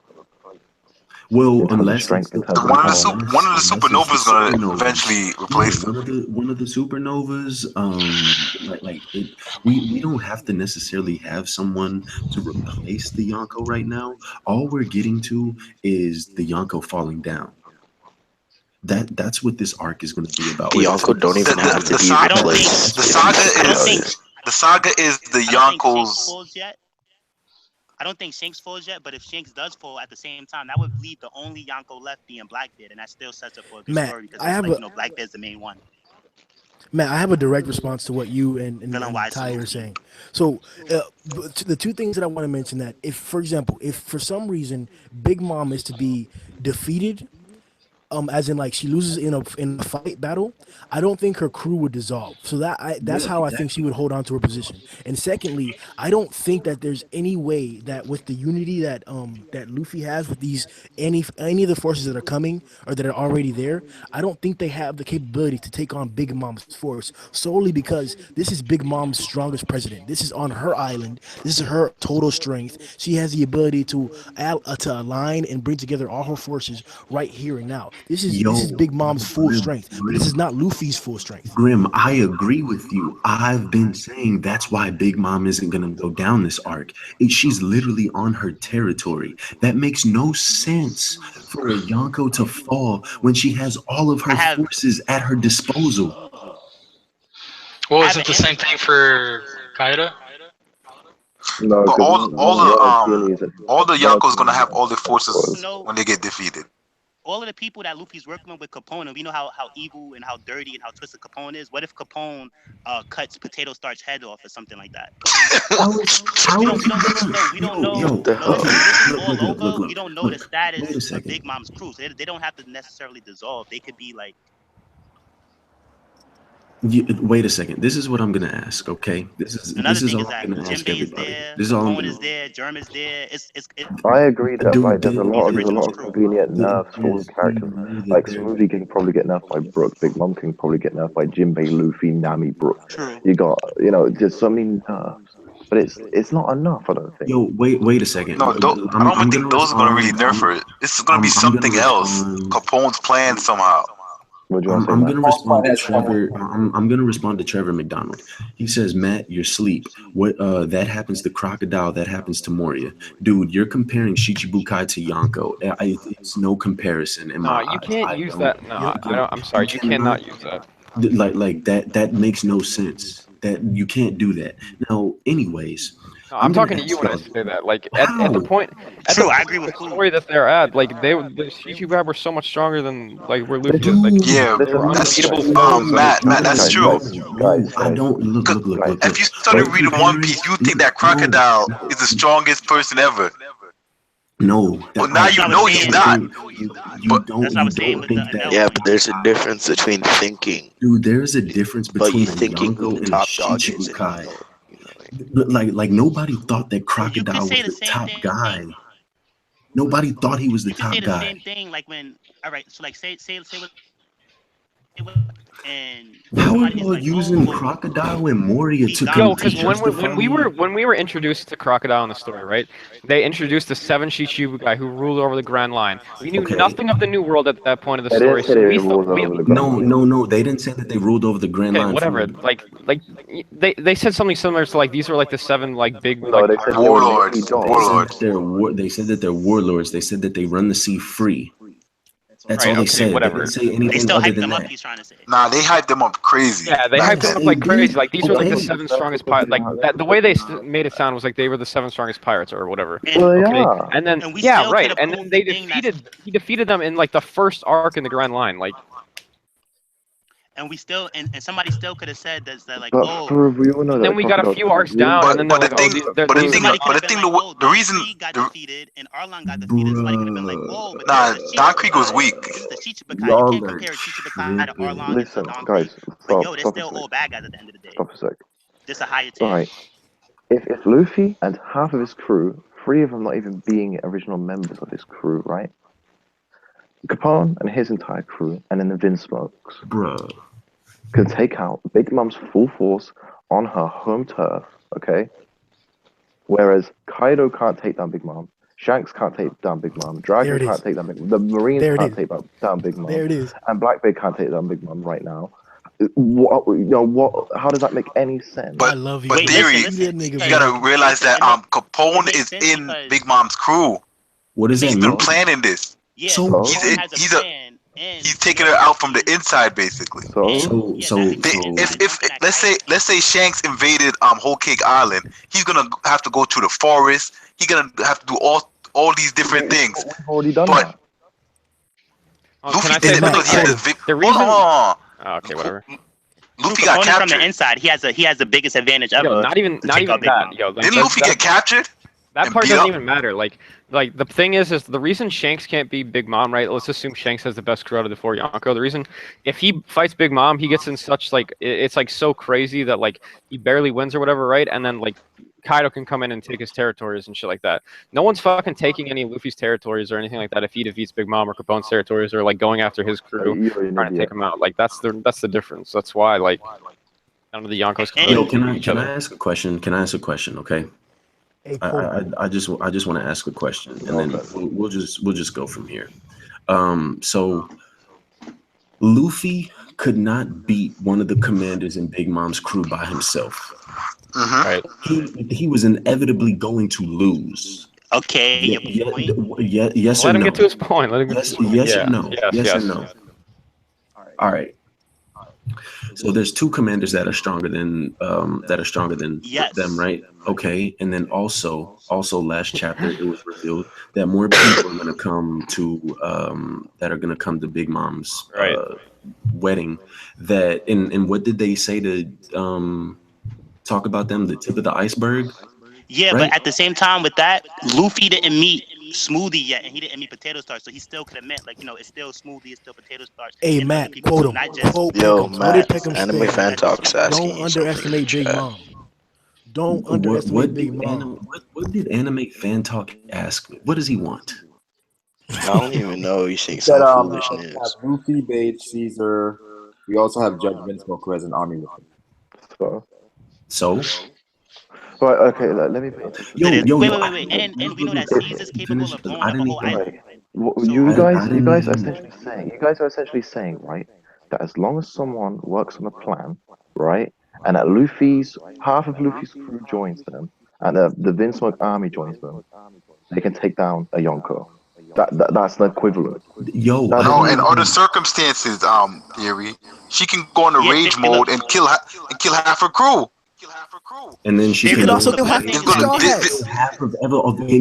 well, in terms of unless it's strength, in terms of One of power. the unless it's the supernovas is gonna supernovas. eventually Yeah, replace them. one of the supernovas. We don't have to necessarily have someone to replace the Yonko right now. All we're getting to is the Yonko falling down. That's what this arc is going to be about. The Yonko don't even have to be I don't think replaced. The If you saga think I don't about is think it, the saga is the I don't think Shanks Yonkos. falls yet. I don't think Shanks falls yet, but if Shanks does fall at the same time, that would leave the only Yonko left being Blackbeard, and that still sets up for a good Matt, story because I it's have like, a Blackbeard's the main one. Matt, I have a direct response to what you and Villain wise Ty are Luffy. saying. So, the two things that I want to mention that if, for example, if for some reason Big Mom is to be defeated, as in like she loses in a fight battle, I don't think her crew would dissolve. So that's Yeah, how I think she would hold on to her position. And secondly, I don't think that there's any way that with the unity that that Luffy has with these any of the forces that are coming or that are already there, I don't think they have the capability to take on Big Mom's force solely because this is Big Mom's strongest president. This is on her island. This is her total strength. She has the ability to align and bring together all her forces right here and now. This is Big Mom's full strength, but this is not Luffy's full strength. Grim, I agree with you. I've been saying that's why Big Mom isn't going to go down this arc. She's literally on her territory. That makes no sense for a Yonko to fall when she has all of her forces at her disposal. Well, isn't the same thing for Kaido? No, But because all the Yonko's gonna have all the forces when they get defeated. All of the people that Luffy's working with Capone, and we know how evil and how dirty and how twisted Capone is. What if Capone cuts Potato Starch head off or something like that? We don't know. Look, We don't know the status of second. Big Mom's crew. So they don't have to necessarily dissolve. They could be like. Wait a second. This is what I'm gonna ask. Okay, this is all I'm gonna ask everybody. This is all I'm Capone gonna. is there. Germ is there. I agree that Dude, like there's a lot original of convenient nerfs for all the characters. Like Smoothie can probably get nerfed by Brook. Big Mom can probably get nerfed by Jinbei, Luffy, Nami, Brook. True. You got just so many nerfs, but it's not enough. I don't think. Yo, wait a second. No, I don't think those are gonna really nerf her. It's gonna be something else. Capone's plan somehow. I'm gonna respond to Trevor. I'm gonna respond to Trevor McDonald. He says, "Matt, you're asleep. What? That happens to Crocodile. That happens to Moria. Dude, you're comparing Shichibukai to Yonko. It's no comparison. No, you can't use that. No, I'm sorry. You cannot use that. Like that. That makes no sense. That you can't do that. Now, anyways. No, I'm talking to you when I say that. Like at the point, I agree with the story that they're at. Like the Shichibukai were so much stronger than like where Luffy is. Like, yeah, they were unbeatable. Matt, that's true. I don't look. If you started reading One Piece, you think that Crocodile is the strongest person ever. No. Well, now you know he's not. You don't think that. Yeah, but there's a difference between thinking. Dude, there's a difference between a Yonko and a Shichibukai. Like nobody thought that Crocodile was the top guy. Nobody thought he was the top say the guy. same thing like when. All right, so like say what. And how are you using Crocodile and Moria to because when we were introduced to Crocodile in the story, right? They introduced the 7 Shichibukai who ruled over the Grand Line. We knew nothing of the New World at that point of the story. No, they didn't say that they ruled over the Grand Line. Whatever. Like they said something similar to like these were like the 7 like big warlords. They said that they're warlords. They said that they run the sea free. That's all they said. Whatever. They didn't say anything other than that. He's trying to say. Nah, they hyped them up crazy. Yeah, they hyped them up like crazy. Like these were like the 7 strongest pirates. Like the way they made it sound was like they were the 7 strongest pirates or whatever. And then and then they defeated them in like the first arc in the Grand Line. Like. And we still and somebody still could have said that like then we got a few arcs down and then the reason he got defeated and Arlong got defeated, somebody could have been like, whoa, but Don Krieg was weak. This is the Shichibukai. You can't compare Shichibukai to Arlong. Listen, guys, but yo, they're still all bad guys at the end of the day. Stop a sec. Just a higher tier. Right. If Luffy and half of his crew, 3 of them not even being original members of his crew, right? Capone and his entire crew, and then the Vinsmokes, Bruh, can take out Big Mom's full force on her home turf, okay? Whereas Kaido can't take down Big Mom, Shanks can't take down Big Mom, Drago can't take down Big Mom, the Marines can't take down Big Mom, there it is, and Blackbeard can't take down Big Mom right now. What? How does that make any sense? But, I love you. But theory, you gotta realize that Capone is in Big Mom's crew. What does that mean? He's been planning this. Yeah, so he's taking her out from the inside, basically. If let's say Shanks invaded Whole Cake Island, he's gonna have to go to the forest. He gonna have to do all these different things. We've already done But that. Can Luffy I say did it something? because he had The reason. Hold on. Oh, okay, whatever. Luffy got Capone from the captured. inside. He has the biggest advantage ever. Yo, not even take out that. Big Mom. Yo, like, Didn't Luffy get captured? That and part beat doesn't up? even matter. Like the thing is the reason Shanks can't beat Big Mom, right? Let's assume Shanks has the best crew out of the four Yonko. The reason, if he fights Big Mom, he gets in such like it's like so crazy that like he barely wins or whatever, right? And then like Kaido can come in and take his territories and shit like that. No one's fucking taking any of Luffy's territories or anything like that if he defeats Big Mom or Capone's territories or like going after his crew trying to take him out. Like that's the difference. That's why like none of the Yonkos can Yo, really can I ask a question? Can I ask a question? Okay. I just want to ask a question, and then we'll just go from here. So Luffy could not beat one of the commanders in Big Mom's crew by himself. Right? He was inevitably going to lose. Okay. Yes Let or him no? get to his point. Let him get to his point. Yes Yeah. or no? Yes or no? All right. So there's two commanders that are stronger than them, right? Okay, and then also last chapter it was revealed that more people are gonna come to Big Mom's wedding. That and what did they say to talk about them? The tip of the iceberg. Yeah, right? but at the same time with that, Luffy didn't meet Smoothie yet, and he didn't meet Potato Starch, so he still could have meant like it's still Smoothie, it's still Potato Starch. Hey, and Matt, people, quote so him. not just Quote Yo, Peckham. What did Matt, Peckham Anime say? Fan Talk's asking Don't you something in underestimate the Big chat. Mom. Don't underestimate Big Mom. What did Anime Fan Talk ask me? What does he want? I don't even know. He's saying That some we have foolishness. Luffy, Bait, Caesar. We also have Judgment Smoker as an army with him. So. Right, okay, let me put wait. And we know that Caesar's capable of blowing up a whole island. You guys are essentially saying, right, that as long as someone works on a plan, right, and that half of Luffy's crew joins them, and the Vinsmoke army joins them, they can take down a Yonko. That's the equivalent. No, in other circumstances, Theory, she can go into rage mode and kill half her crew. And then she can also do half the Straw Hats.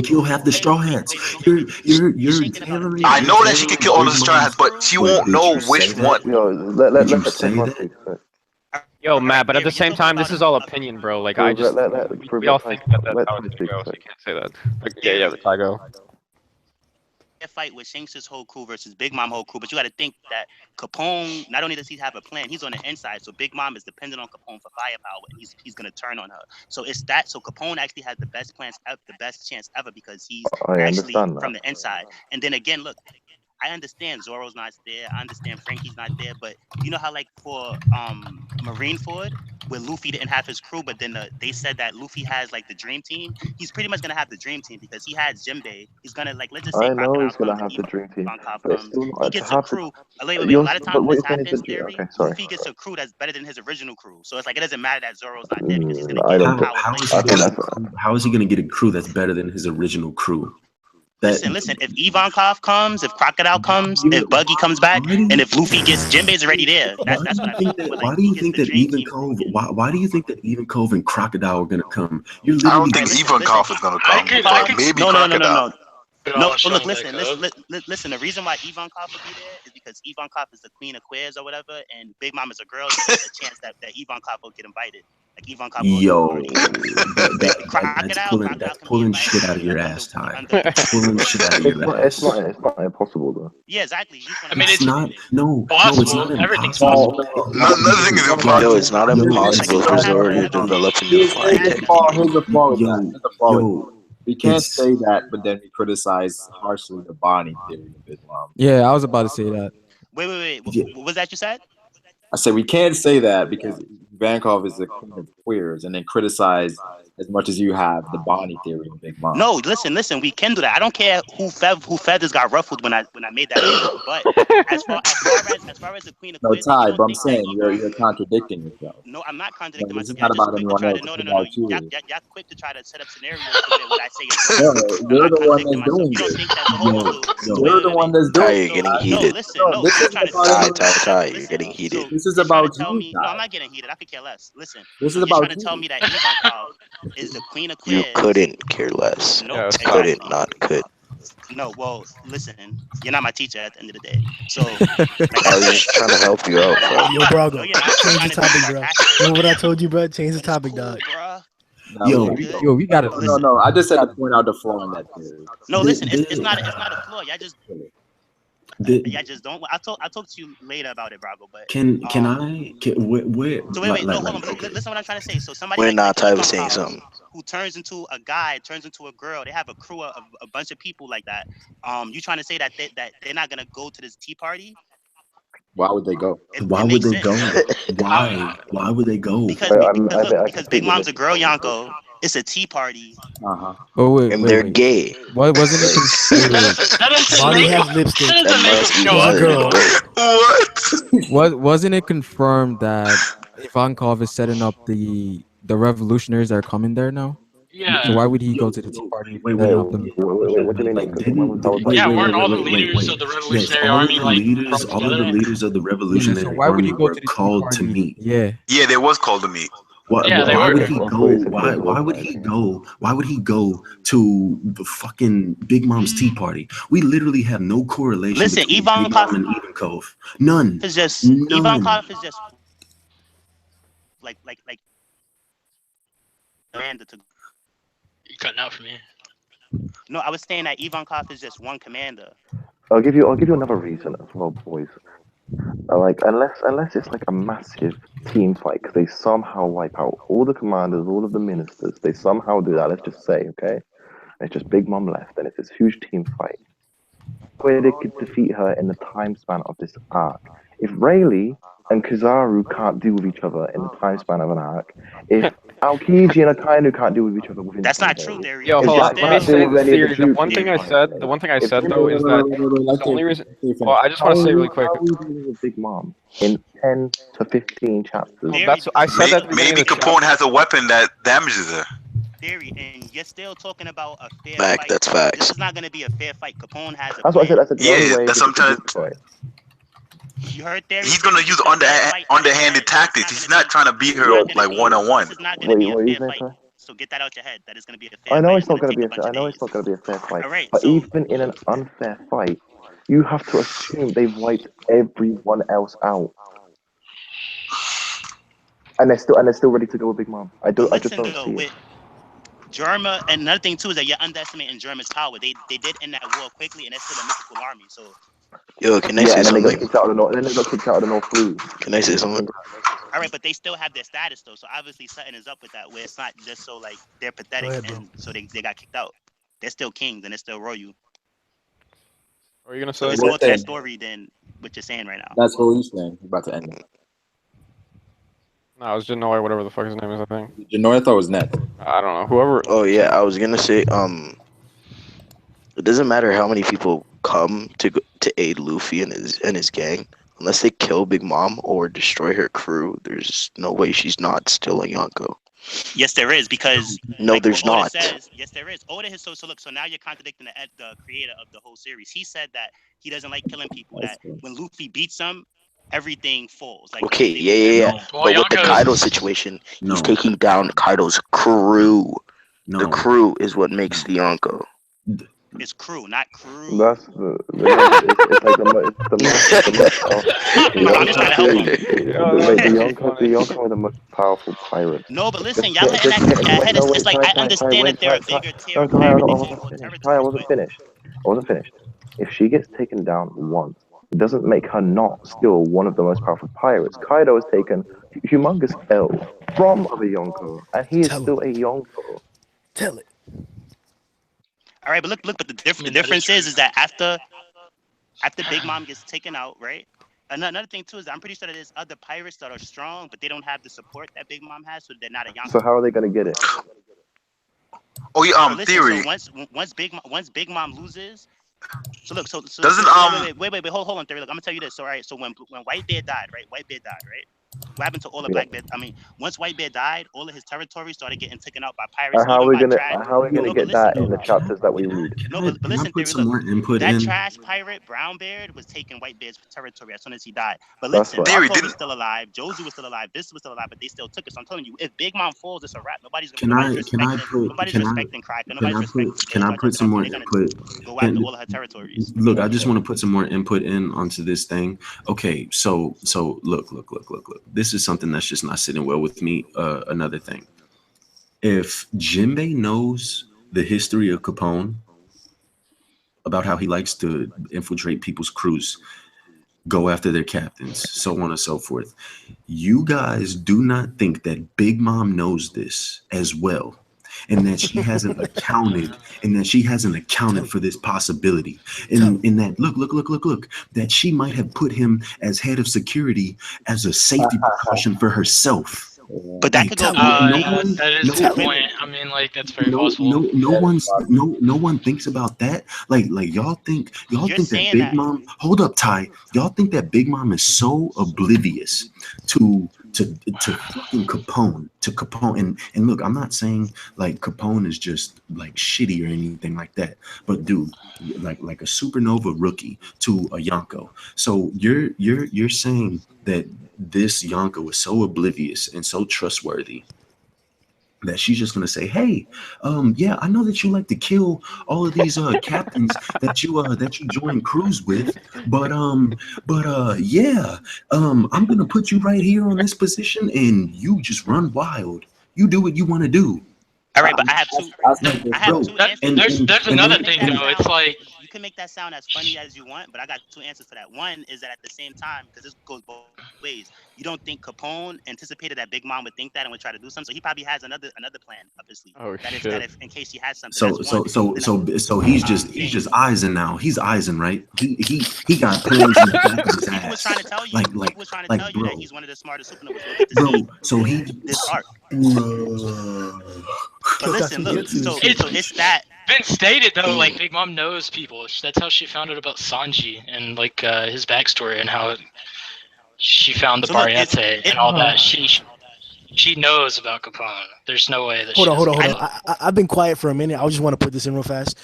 kill half the Straw Hats. You're tailoring. I know that she can kill all the Straw Hats, but she won't know which one. Did you say that? Yo, Matt, but at the same time, this is all opinion, bro. Like I just we all think that that's how it's gonna go, so you can't say that. Like, yeah, the Kygo. A fight with Shanks' whole crew versus Big Mom whole crew, but you got to think that Capone, not only does he have a plan, he's on the inside, so Big Mom is dependent on Capone for firepower, and he's gonna turn on her. So it's that. So Capone actually has the best chance ever because he's actually from the inside. And then again, look, I understand Zoro's not there. I understand Frankie's not there, but you know how like for Marineford, where Luffy didn't have his crew, but then they said that Luffy has like the dream team. He's pretty much gonna have the dream team because he has Jinbei. He's gonna like let's just say I know he's gonna have the dream team, but it's still he gets a crew. Wait. A lot of times this happens. Theory. Luffy gets a crew that's better than his original crew. So it's like it doesn't matter that Zoro's not there because he's gonna get how is he gonna get a crew that's better than his original crew? Listen. If Ivankov comes, if Crocodile comes, if Buggy comes back, and if Luffy gets Jinbei's already there. That's what I mean. Why do you think that Why do you think that Ivankov and Crocodile are gonna come? I don't think Ivankov is gonna come. But maybe Crocodile. No, look, listen. The reason why Ivankov would be there is because Ivankov is the queen of queers or whatever, and Big Mom is a girl. So there's a chance that Ivankov will get invited. Like Ivankov. That's pulling shit out of your ass, Ty. Pulling shit out of your ass. It's not impossible though. Yeah, exactly. I mean, it's not. No, it's not. Everything's possible. Nothing is impossible. Yo, it's not impossible for Zoro to develop a new flying technique. Here's the flaw with that. We can't say that, but then we criticize harshly the Bonnie theory of Islam. Yeah, I was about to say that. Wait. What was that you said? I said we can't say that because Vankov is the queen of queers, and then criticize as much as you have the Bonnie theory of Big Mom. No, listen. We can do that. I don't care who feathers got ruffled when I made that video. But as far as the queen of queers, Ty, but I'm saying you're contradicting yourself. No, I'm not contradicting myself. It's not about anyone else. No. Y'all Quick to try to set up scenarios where what I say is you're the one that's doing it. You're the one that's doing it. Ty, you're getting heated. Ty, you're getting heated. This is about you. No, I'm not getting heated. I could care less. Listen, this is about trying to tell me that Ivankov. is the Queen of You Clares. couldn't care less. Nope, Yeah, it's exactly. Couldn't, not could. No, well, listen, you're not my teacher at the end of the day. So, like I I was said, just trying to help you out, bro. Yo, no, Brago, you're not. I'm change trying the to be topic, bro. sarcastic. Remember what I told you, bro? Change the But it's topic, cool, dog. bruh. No, Yo, We good. Yo, we gotta. But no, listen, no. I just said to point out the flaw in that theory. no, the, listen, it's the, not a flaw. the, Y'all just don't. I'll talk to you later about it, Brago. But can I where so like no, like hold on. like But okay. listen, what I'm trying to say. So somebody We're like not tired of Yvonne saying Cobb, something. who turns into a guy, turns into a girl. They have a crew of a bunch of people like that. You trying to say that they're not gonna go to this tea party? Why would they go? Why It would makes they sense. go? Why would they go? Because I because Big completely Mom's missed a the girl, conversation. Yonko. It's a tea party. Oh wait, And wait, they're wait. gay. What wasn't it? Wait, wait, wait. That doesn't Bonnie make has that lipstick. doesn't That make must them be go She's a why out. they're girl. gay. What? Wasn't it confirmed that Ivankov is setting up the revolutionaries that are coming there now? Yeah. So why would he Yo, go to the Tea Party if wait, he's wait, setting Wait, up the? what do you mean? like Because when was that was like Yeah, wait, weren't all the wait, wait, leaders wait. of the Yes, Revolutionary all of Army the like leaders, called all of the together? leaders of the Yeah. So Revolutionary why would he Army go were to the Tea called to Party? meet. Yeah. Yeah, there was called to meet. Yeah, they Why were. would Okay, he well, go? so it's Why would he go? Why would he go to the fucking Big Mom's tea party? We literally have no correlation Listen, between Yvonne Big Cobb Mom and Ivankov. None. is just None. like Amanda to. You cutting out for me. No, I was saying that Yvonne Cobb is just one commander. I'll give you another reason as well, boys. Like unless it's like a massive team fight, because they somehow wipe out all the commanders, all of the ministers. They somehow do that. Let's just say, okay, and it's just Big Mom left, and it's this huge team fight where they could defeat her in the time span of this arc. If Rayleigh and Kizaru can't deal with each other in the time span of an arc, if Aokiji and Akainu can't deal with each other within That's 10 not days, true, Theory. Yo, if hold on. Jack Let me can't deal say with this any of the theory. The troops one in thing I 10 said, days, the one thing I if said though is that the only reason. Well, I just want to say really quick. How are we dealing with Big Mom in 10 to 15 chapters? Well, that's I said that at the beginning Maybe of the Capone chapter. has a weapon that damages her. Theory, and you're still talking about a fair Mac, fight. that's This facts. is not going to be a fair fight. Capone has a That's what I plan. said. I said the only way That's is if sometimes it's destroyed. You heard Theory. he's gonna use underhanded tactics. He's not trying to beat her like one on one. This is not going to be a What are you fair saying, fight. sir? So get that out your head. That is going to be a fair I know fight. it's not going to be a bunch I of know days. it's not going to be a fair fight. All right, But so even in an unfair fight, you have to assume they've wiped everyone else out, and they're still ready to go with Big Mom. I just don't see it. Germa, and another thing too is that you're underestimating Germa's power. They did end that war quickly, and they're still a mythical army. So Yo, can I Yeah, say and then they got something? kicked out of the North. Then they got kicked out of the North Blue. Can I say something? all right, but they still have their status though. So obviously something is up with that, where it's not just so like they're pathetic, ahead, bro. and so they got kicked out. They're still kings and they're still royal. What are you gonna So say? it's more to that story than what you're saying right now. That's what he's saying. He's about to end it. No, it was Janoy, whatever the fuck his name is. I think. Janoy, I thought was next. I don't know. Whoever. Oh yeah, I was gonna say it doesn't matter how many people come to aid Luffy and his gang, unless they kill Big Mom or destroy her crew. There's no way she's not still a Yonko. Yes, there is, because No, like there's what Oda not. says, yes, there is. Oda has so look. So now you're contradicting the creator of the whole series. He said that he doesn't like killing people. That when Luffy beats them, everything falls. Like Okay, they yeah. Well, But with the Yonko's- Kaido situation, No. he's taking down Kaido's crew. No. The crew is what makes the Yonko. It's crew, not crew. That's it's like I'm just trying to help him. The Yonko are the most powerful pirates. No, but listen, y'all letting that get your head. It's like I understand that they're a bigger tier of pirate. They hold more territory. I wasn't finished. If she gets taken down once, it doesn't make her not still one of the most powerful pirates. Kaido has taken humongous L from other Yonko, and he is still a Yonko. Tell it. All right, but look. But the difference is that after Big Mom gets taken out, right? Another thing too is that I'm pretty sure that there's other pirates that are strong, but they don't have the support that Big Mom has, so they're not a Yonko. So how are they gonna get it? Oh yeah, So listen, theory. So once Big Mom loses, so look, so Doesn't wait, hold on, Theory. Look, I'm gonna tell you this. So all right, so when Whitebeard died, right? What happened to all of Yeah. Blackbeard? I mean, once Whitebeard died, all of his territory started getting taken out by pirates, And how even are we by gonna trash. how are we gonna No, but get listen that though. in the chapters that we read? No, but can I listen, put theory. some Look, more input that in? trash pirate Brownbeard was taking Whitebeard's territory as soon as he died. But That's listen, right. Theory Barcode was didn't. still alive, Josie was still alive, This was still alive, but they still took it. So I'm telling you, if Big Mom falls, it's a wrap. Nobody's Can I respecting. put Nobody's can I respecting Cracker. can Nobody's I respecting put can I Nobody's put some respecting. more They're gonna input? go after And all of her territories. look, I just want to put some more input in onto this thing. Okay, so look. This is something that's just not sitting well with me. Another thing. If Jinbei knows the history of Capone about how he likes to infiltrate people's crews, go after their captains, so on and so forth. You guys do not think that Big Mom knows this as well, and that she hasn't accounted for this possibility, and that look, that she might have put him as head of security as a safety precaution for herself. But that Hey, could go tell both No ways. one, That is no, a good Tell- point. I mean, like that's very no, possible. no one thinks about that. Like y'all think You're that saying Big that. Mom. Hold up, Ty. Y'all think that Big Mom is so oblivious to fucking Capone. And look, I'm not saying like Capone is just like shitty or anything like that. But dude, like a supernova rookie to a Yonko. So you're saying that this Yonko is so oblivious and so trustworthy that she's just gonna say, "Hey, yeah, I know that you like to kill all of these captains that you join crews with, but yeah, I'm gonna put you right here on this position, and you just run wild. You do what you want to do." All right, but I have two. I think I this, have Bro, two That, answers. there's and another then thing and, though. It's like You can make that sound as funny as you want, but I got two answers for that. One is that at the same time, because this goes both ways, you don't think Capone anticipated that Big Mom would think that and would try to do something, so he probably has another plan up his sleeve. Oh That shit. if in case she has something. so That's so one. so Then so he's just eising now. He's eising, right? He got plans in the back of his people was ass. trying to tell you. Like People was trying to like tell you bro, that he's one of the smartest supernovas. We'll get to see bro. So he this arc. But Yo, listen, that's look. some So good shit. it's that. been stated though, like Big Mom knows people. That's how she found out about Sanji and like his backstory and how she found the So look, it's Barriete and all that. She knows about Capone. There's no way that Hold she on, hold doesn't on, know. hold on. I've been quiet for a minute. I just want to put this in real fast.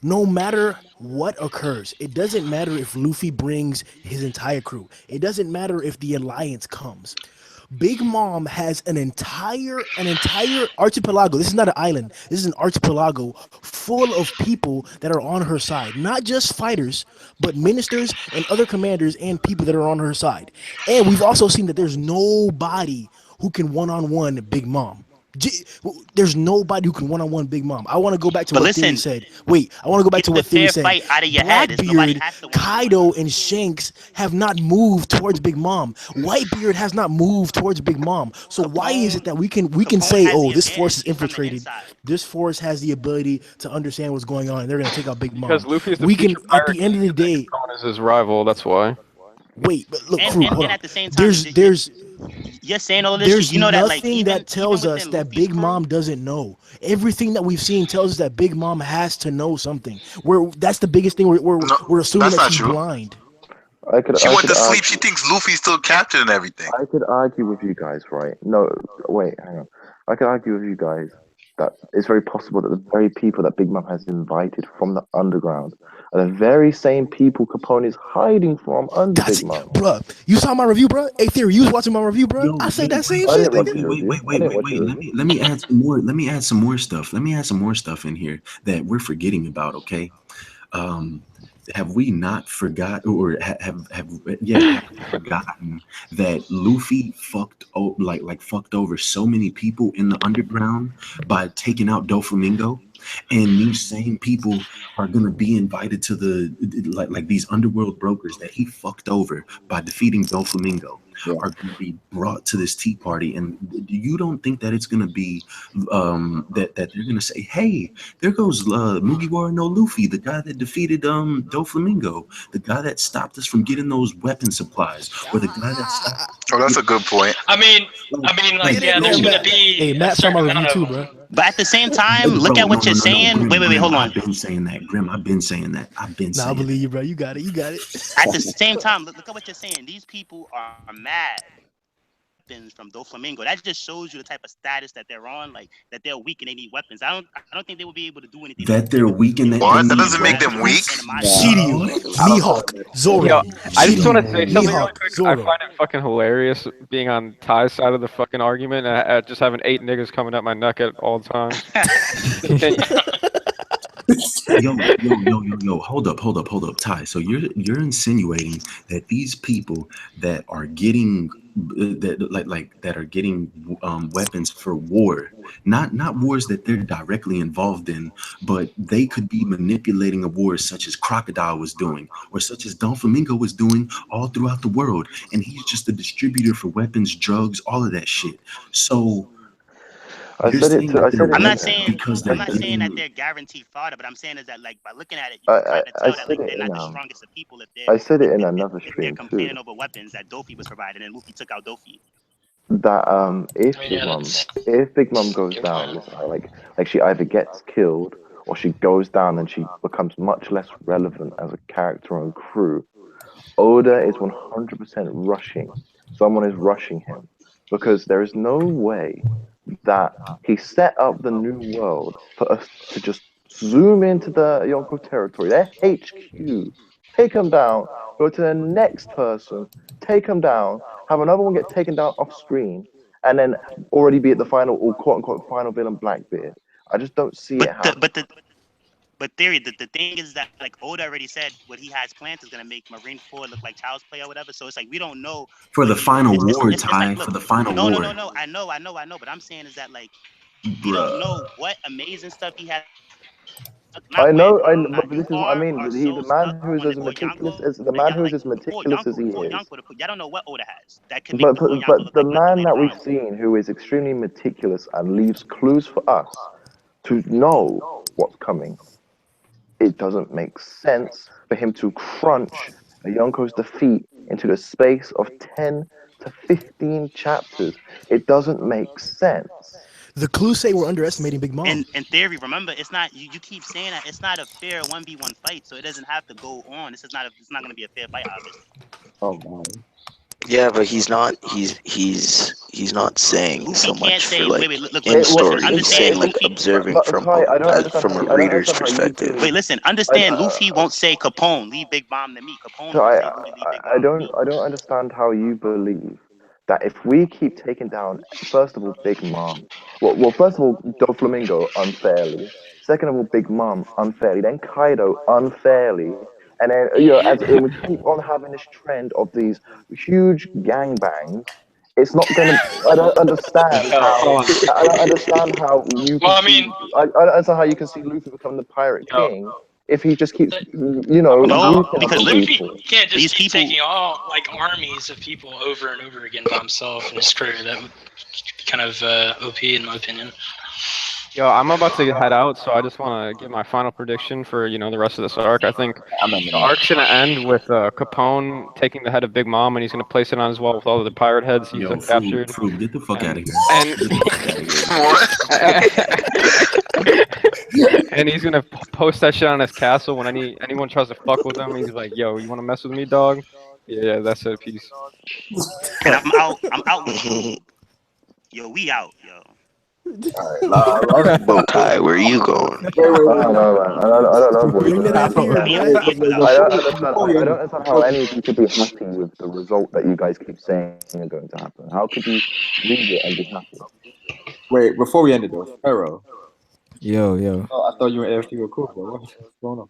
No matter what occurs, it doesn't matter if Luffy brings his entire crew. It doesn't matter if the alliance comes. Big Mom has an entire archipelago. This is not an island. This is an archipelago full of people that are on her side. Not just fighters, but ministers and other commanders and people that are on her side. And we've also seen that there's nobody who can one-on-one Big Mom. There's nobody who can one-on-one Big Mom. I want to go back to But what listen, Theory said. Wait, I want to go back get to the what Theory fair said. fight out of your head. It's nobody Blackbeard, has to Kaido, and Shanks have not moved towards Big Mom. Whitebeard has not moved towards Big Mom. So why is it that we can Capone say, has oh, the this force advantage. is He's from the infiltrated. inside. This force has the ability to understand what's going on, and they're gonna take out Big Mom. Because Luffy is the We can, future at pirate the end of the king, and day, Capone is his rival. That's why. wait, but look, And, crew, and, hold and on. at the same time, There's you're saying all this. there's You know that like nothing even that tells even us within that Luffy's Big crew, Mom doesn't know. Everything that we've seen tells us that Big Mom has to know something. That's the biggest thing. No, We're assuming that's that not she's true. blind. She I went could to sleep. argue, She thinks Luffy's still captain and everything. I could argue with you guys, right? No, wait, hang on. I could argue with you guys that it's very possible that the very people that Big Mom has invited from the underground are the very same people Capone is hiding from under That's Big it, Mom. bruh. You saw my review, bruh. Hey, Theory, you was watching my review, bruh. Yo, I said that same I shit, didn't watch nigga. your review. I wait. didn't watch your Let review. me add some more. Let me add some more stuff. Let me add some more stuff in here that we're forgetting about. Okay. Have we not forgot or have forgotten that Luffy fucked over so many people in the underground by taking out Doflamingo, and these same people are gonna be invited to the like these underworld brokers that he fucked over by defeating Doflamingo Yeah. are going to be brought to this tea party, and you don't think that it's going to be that they're going to say, hey, there goes Mugiwara no Luffy, the guy that defeated Doflamingo, the guy that stopped us from getting those weapon supplies, or the guy that stopped. Oh, that's a good point. I mean, like, yeah, there's gonna be Hey, a Matt saw my certain review amount too, of bruh. but at the same time, look Bro, at what you're saying. Grim, Wait, hold on. I've been saying that, Grim. I've been saying that. Nah, I believe you, bro. You got it. At the same time, look at what you're saying. These people are mad weapons from Doflamingo. That just shows you the type of status that they're on, like that they're weak and they need weapons. I don't think they will be able to do anything. That they're weak and they What? That need doesn't make them weak. Shiryu, Mihawk, Zoro. Yo, I just want to say Shiryu, something really Mihawk, quick. I Zoro. find it fucking hilarious being on Ty's side of the fucking argument and just having 8 niggas coming at my neck at all times. Yo, hold up, Ty. So you're insinuating that these people that are getting that are getting weapons for war, not wars that they're directly involved in, but they could be manipulating a war such as Crocodile was doing, or such as Don Flamingo was doing all throughout the world, and he's just a distributor for weapons, drugs, all of that shit. So I said it to. I said it. I'm not saying because they're that they're guaranteed fodder, but I'm saying is that like by looking at it, you can kind of tell that like they're not the strongest of people if they're. I said it in another if they're stream complaining too. over weapons that Dofi was providing and Luffy took out Dofi. That if Yeah, Big Mom goes down, like she either gets killed or she goes down and she becomes much less relevant as a character and crew. Oda is 100% rushing. Someone is rushing him because there is no way that he set up the new world for us to just zoom into the Yonko territory, their HQ, take him down, go to the next person, take him down, have another one get taken down off screen, and then already be at the final or quote unquote final villain Blackbeard. I just don't see it happening. But theory, the thing is that like Oda already said what he has planned is gonna make Marineford look like Child's Play or whatever. So it's like we don't know for the final war, it's Ty. like, look, For the final war. No. I know. But I'm saying is that like we don't know what amazing stuff he has. I know, but this is what I mean. The man who is as meticulous as the man who is as meticulous as he is. Y'all don't know what Oda has that can make But the man that we've seen who is extremely meticulous and leaves clues for us to know what's coming. It doesn't make sense for him to crunch a Yonko's defeat into the space of 10 to 15 chapters. It doesn't make sense. The clues say we're underestimating Big Mom. In theory, remember, it's not you keep saying that it's not a fair 1v1 fight, so it doesn't have to go on. It's not going to be a fair fight, obviously. Oh man. Yeah, but he's not saying so much for like look, in story. He's understand, saying like Luffy, observing from a reader's perspective. Wait, listen, understand. Luffy won't say Capone, leave Big Mom to me. Capone So won't say Luffy, leave Big Mom. I don't understand how you believe that if we keep taking down, first of all, Big Mom. Well, first of all, Doflamingo unfairly. Second of all, Big Mom unfairly. Then Kaido unfairly. And then and we keep on having this trend of these huge gangbangs. It's not gonna. I don't understand how. I don't understand how you. Well, I mean, I don't understand how you can see Luffy become the pirate king if he just keeps, No, because Luffy can't just keep taking all like armies of people over and over again by himself and his crew. That would be kind of OP in my opinion. Yo, I'm about to head out, so I just want to give my final prediction for the rest of this arc. I think the arc's gonna end with Capone taking the head of Big Mom, and he's gonna place it on his wall with all of the pirate heads he's captured. Get the fuck out of here! And he's gonna post that shit on his castle when anyone tries to fuck with him. He's like, "Yo, you want to mess with me, dog? Yeah, that's it. Peace." And I'm out. Yo, we out, yo. Ty, where are you going? I don't know, boys. I don't understand how any of you could be happy with the result that you guys keep saying are going to happen. How could you read it and be happy? Wait, before we end it though, Pharaoh. Yo. Oh, I thought you were AFK were cool, bro. What's going on?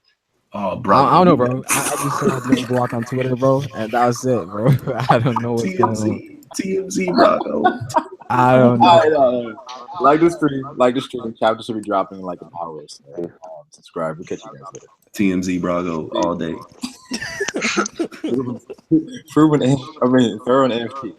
Oh, bro. I don't know, bro. I just saw him block on Twitter, bro, and that was it, bro. I don't know what's going on. TMZ, Brago. I don't know. Like the stream. Chapters will be dropping in like an hour or so. Subscribe. We'll catch you guys later. TMZ, Brago, all day. Pharaoh and AFK.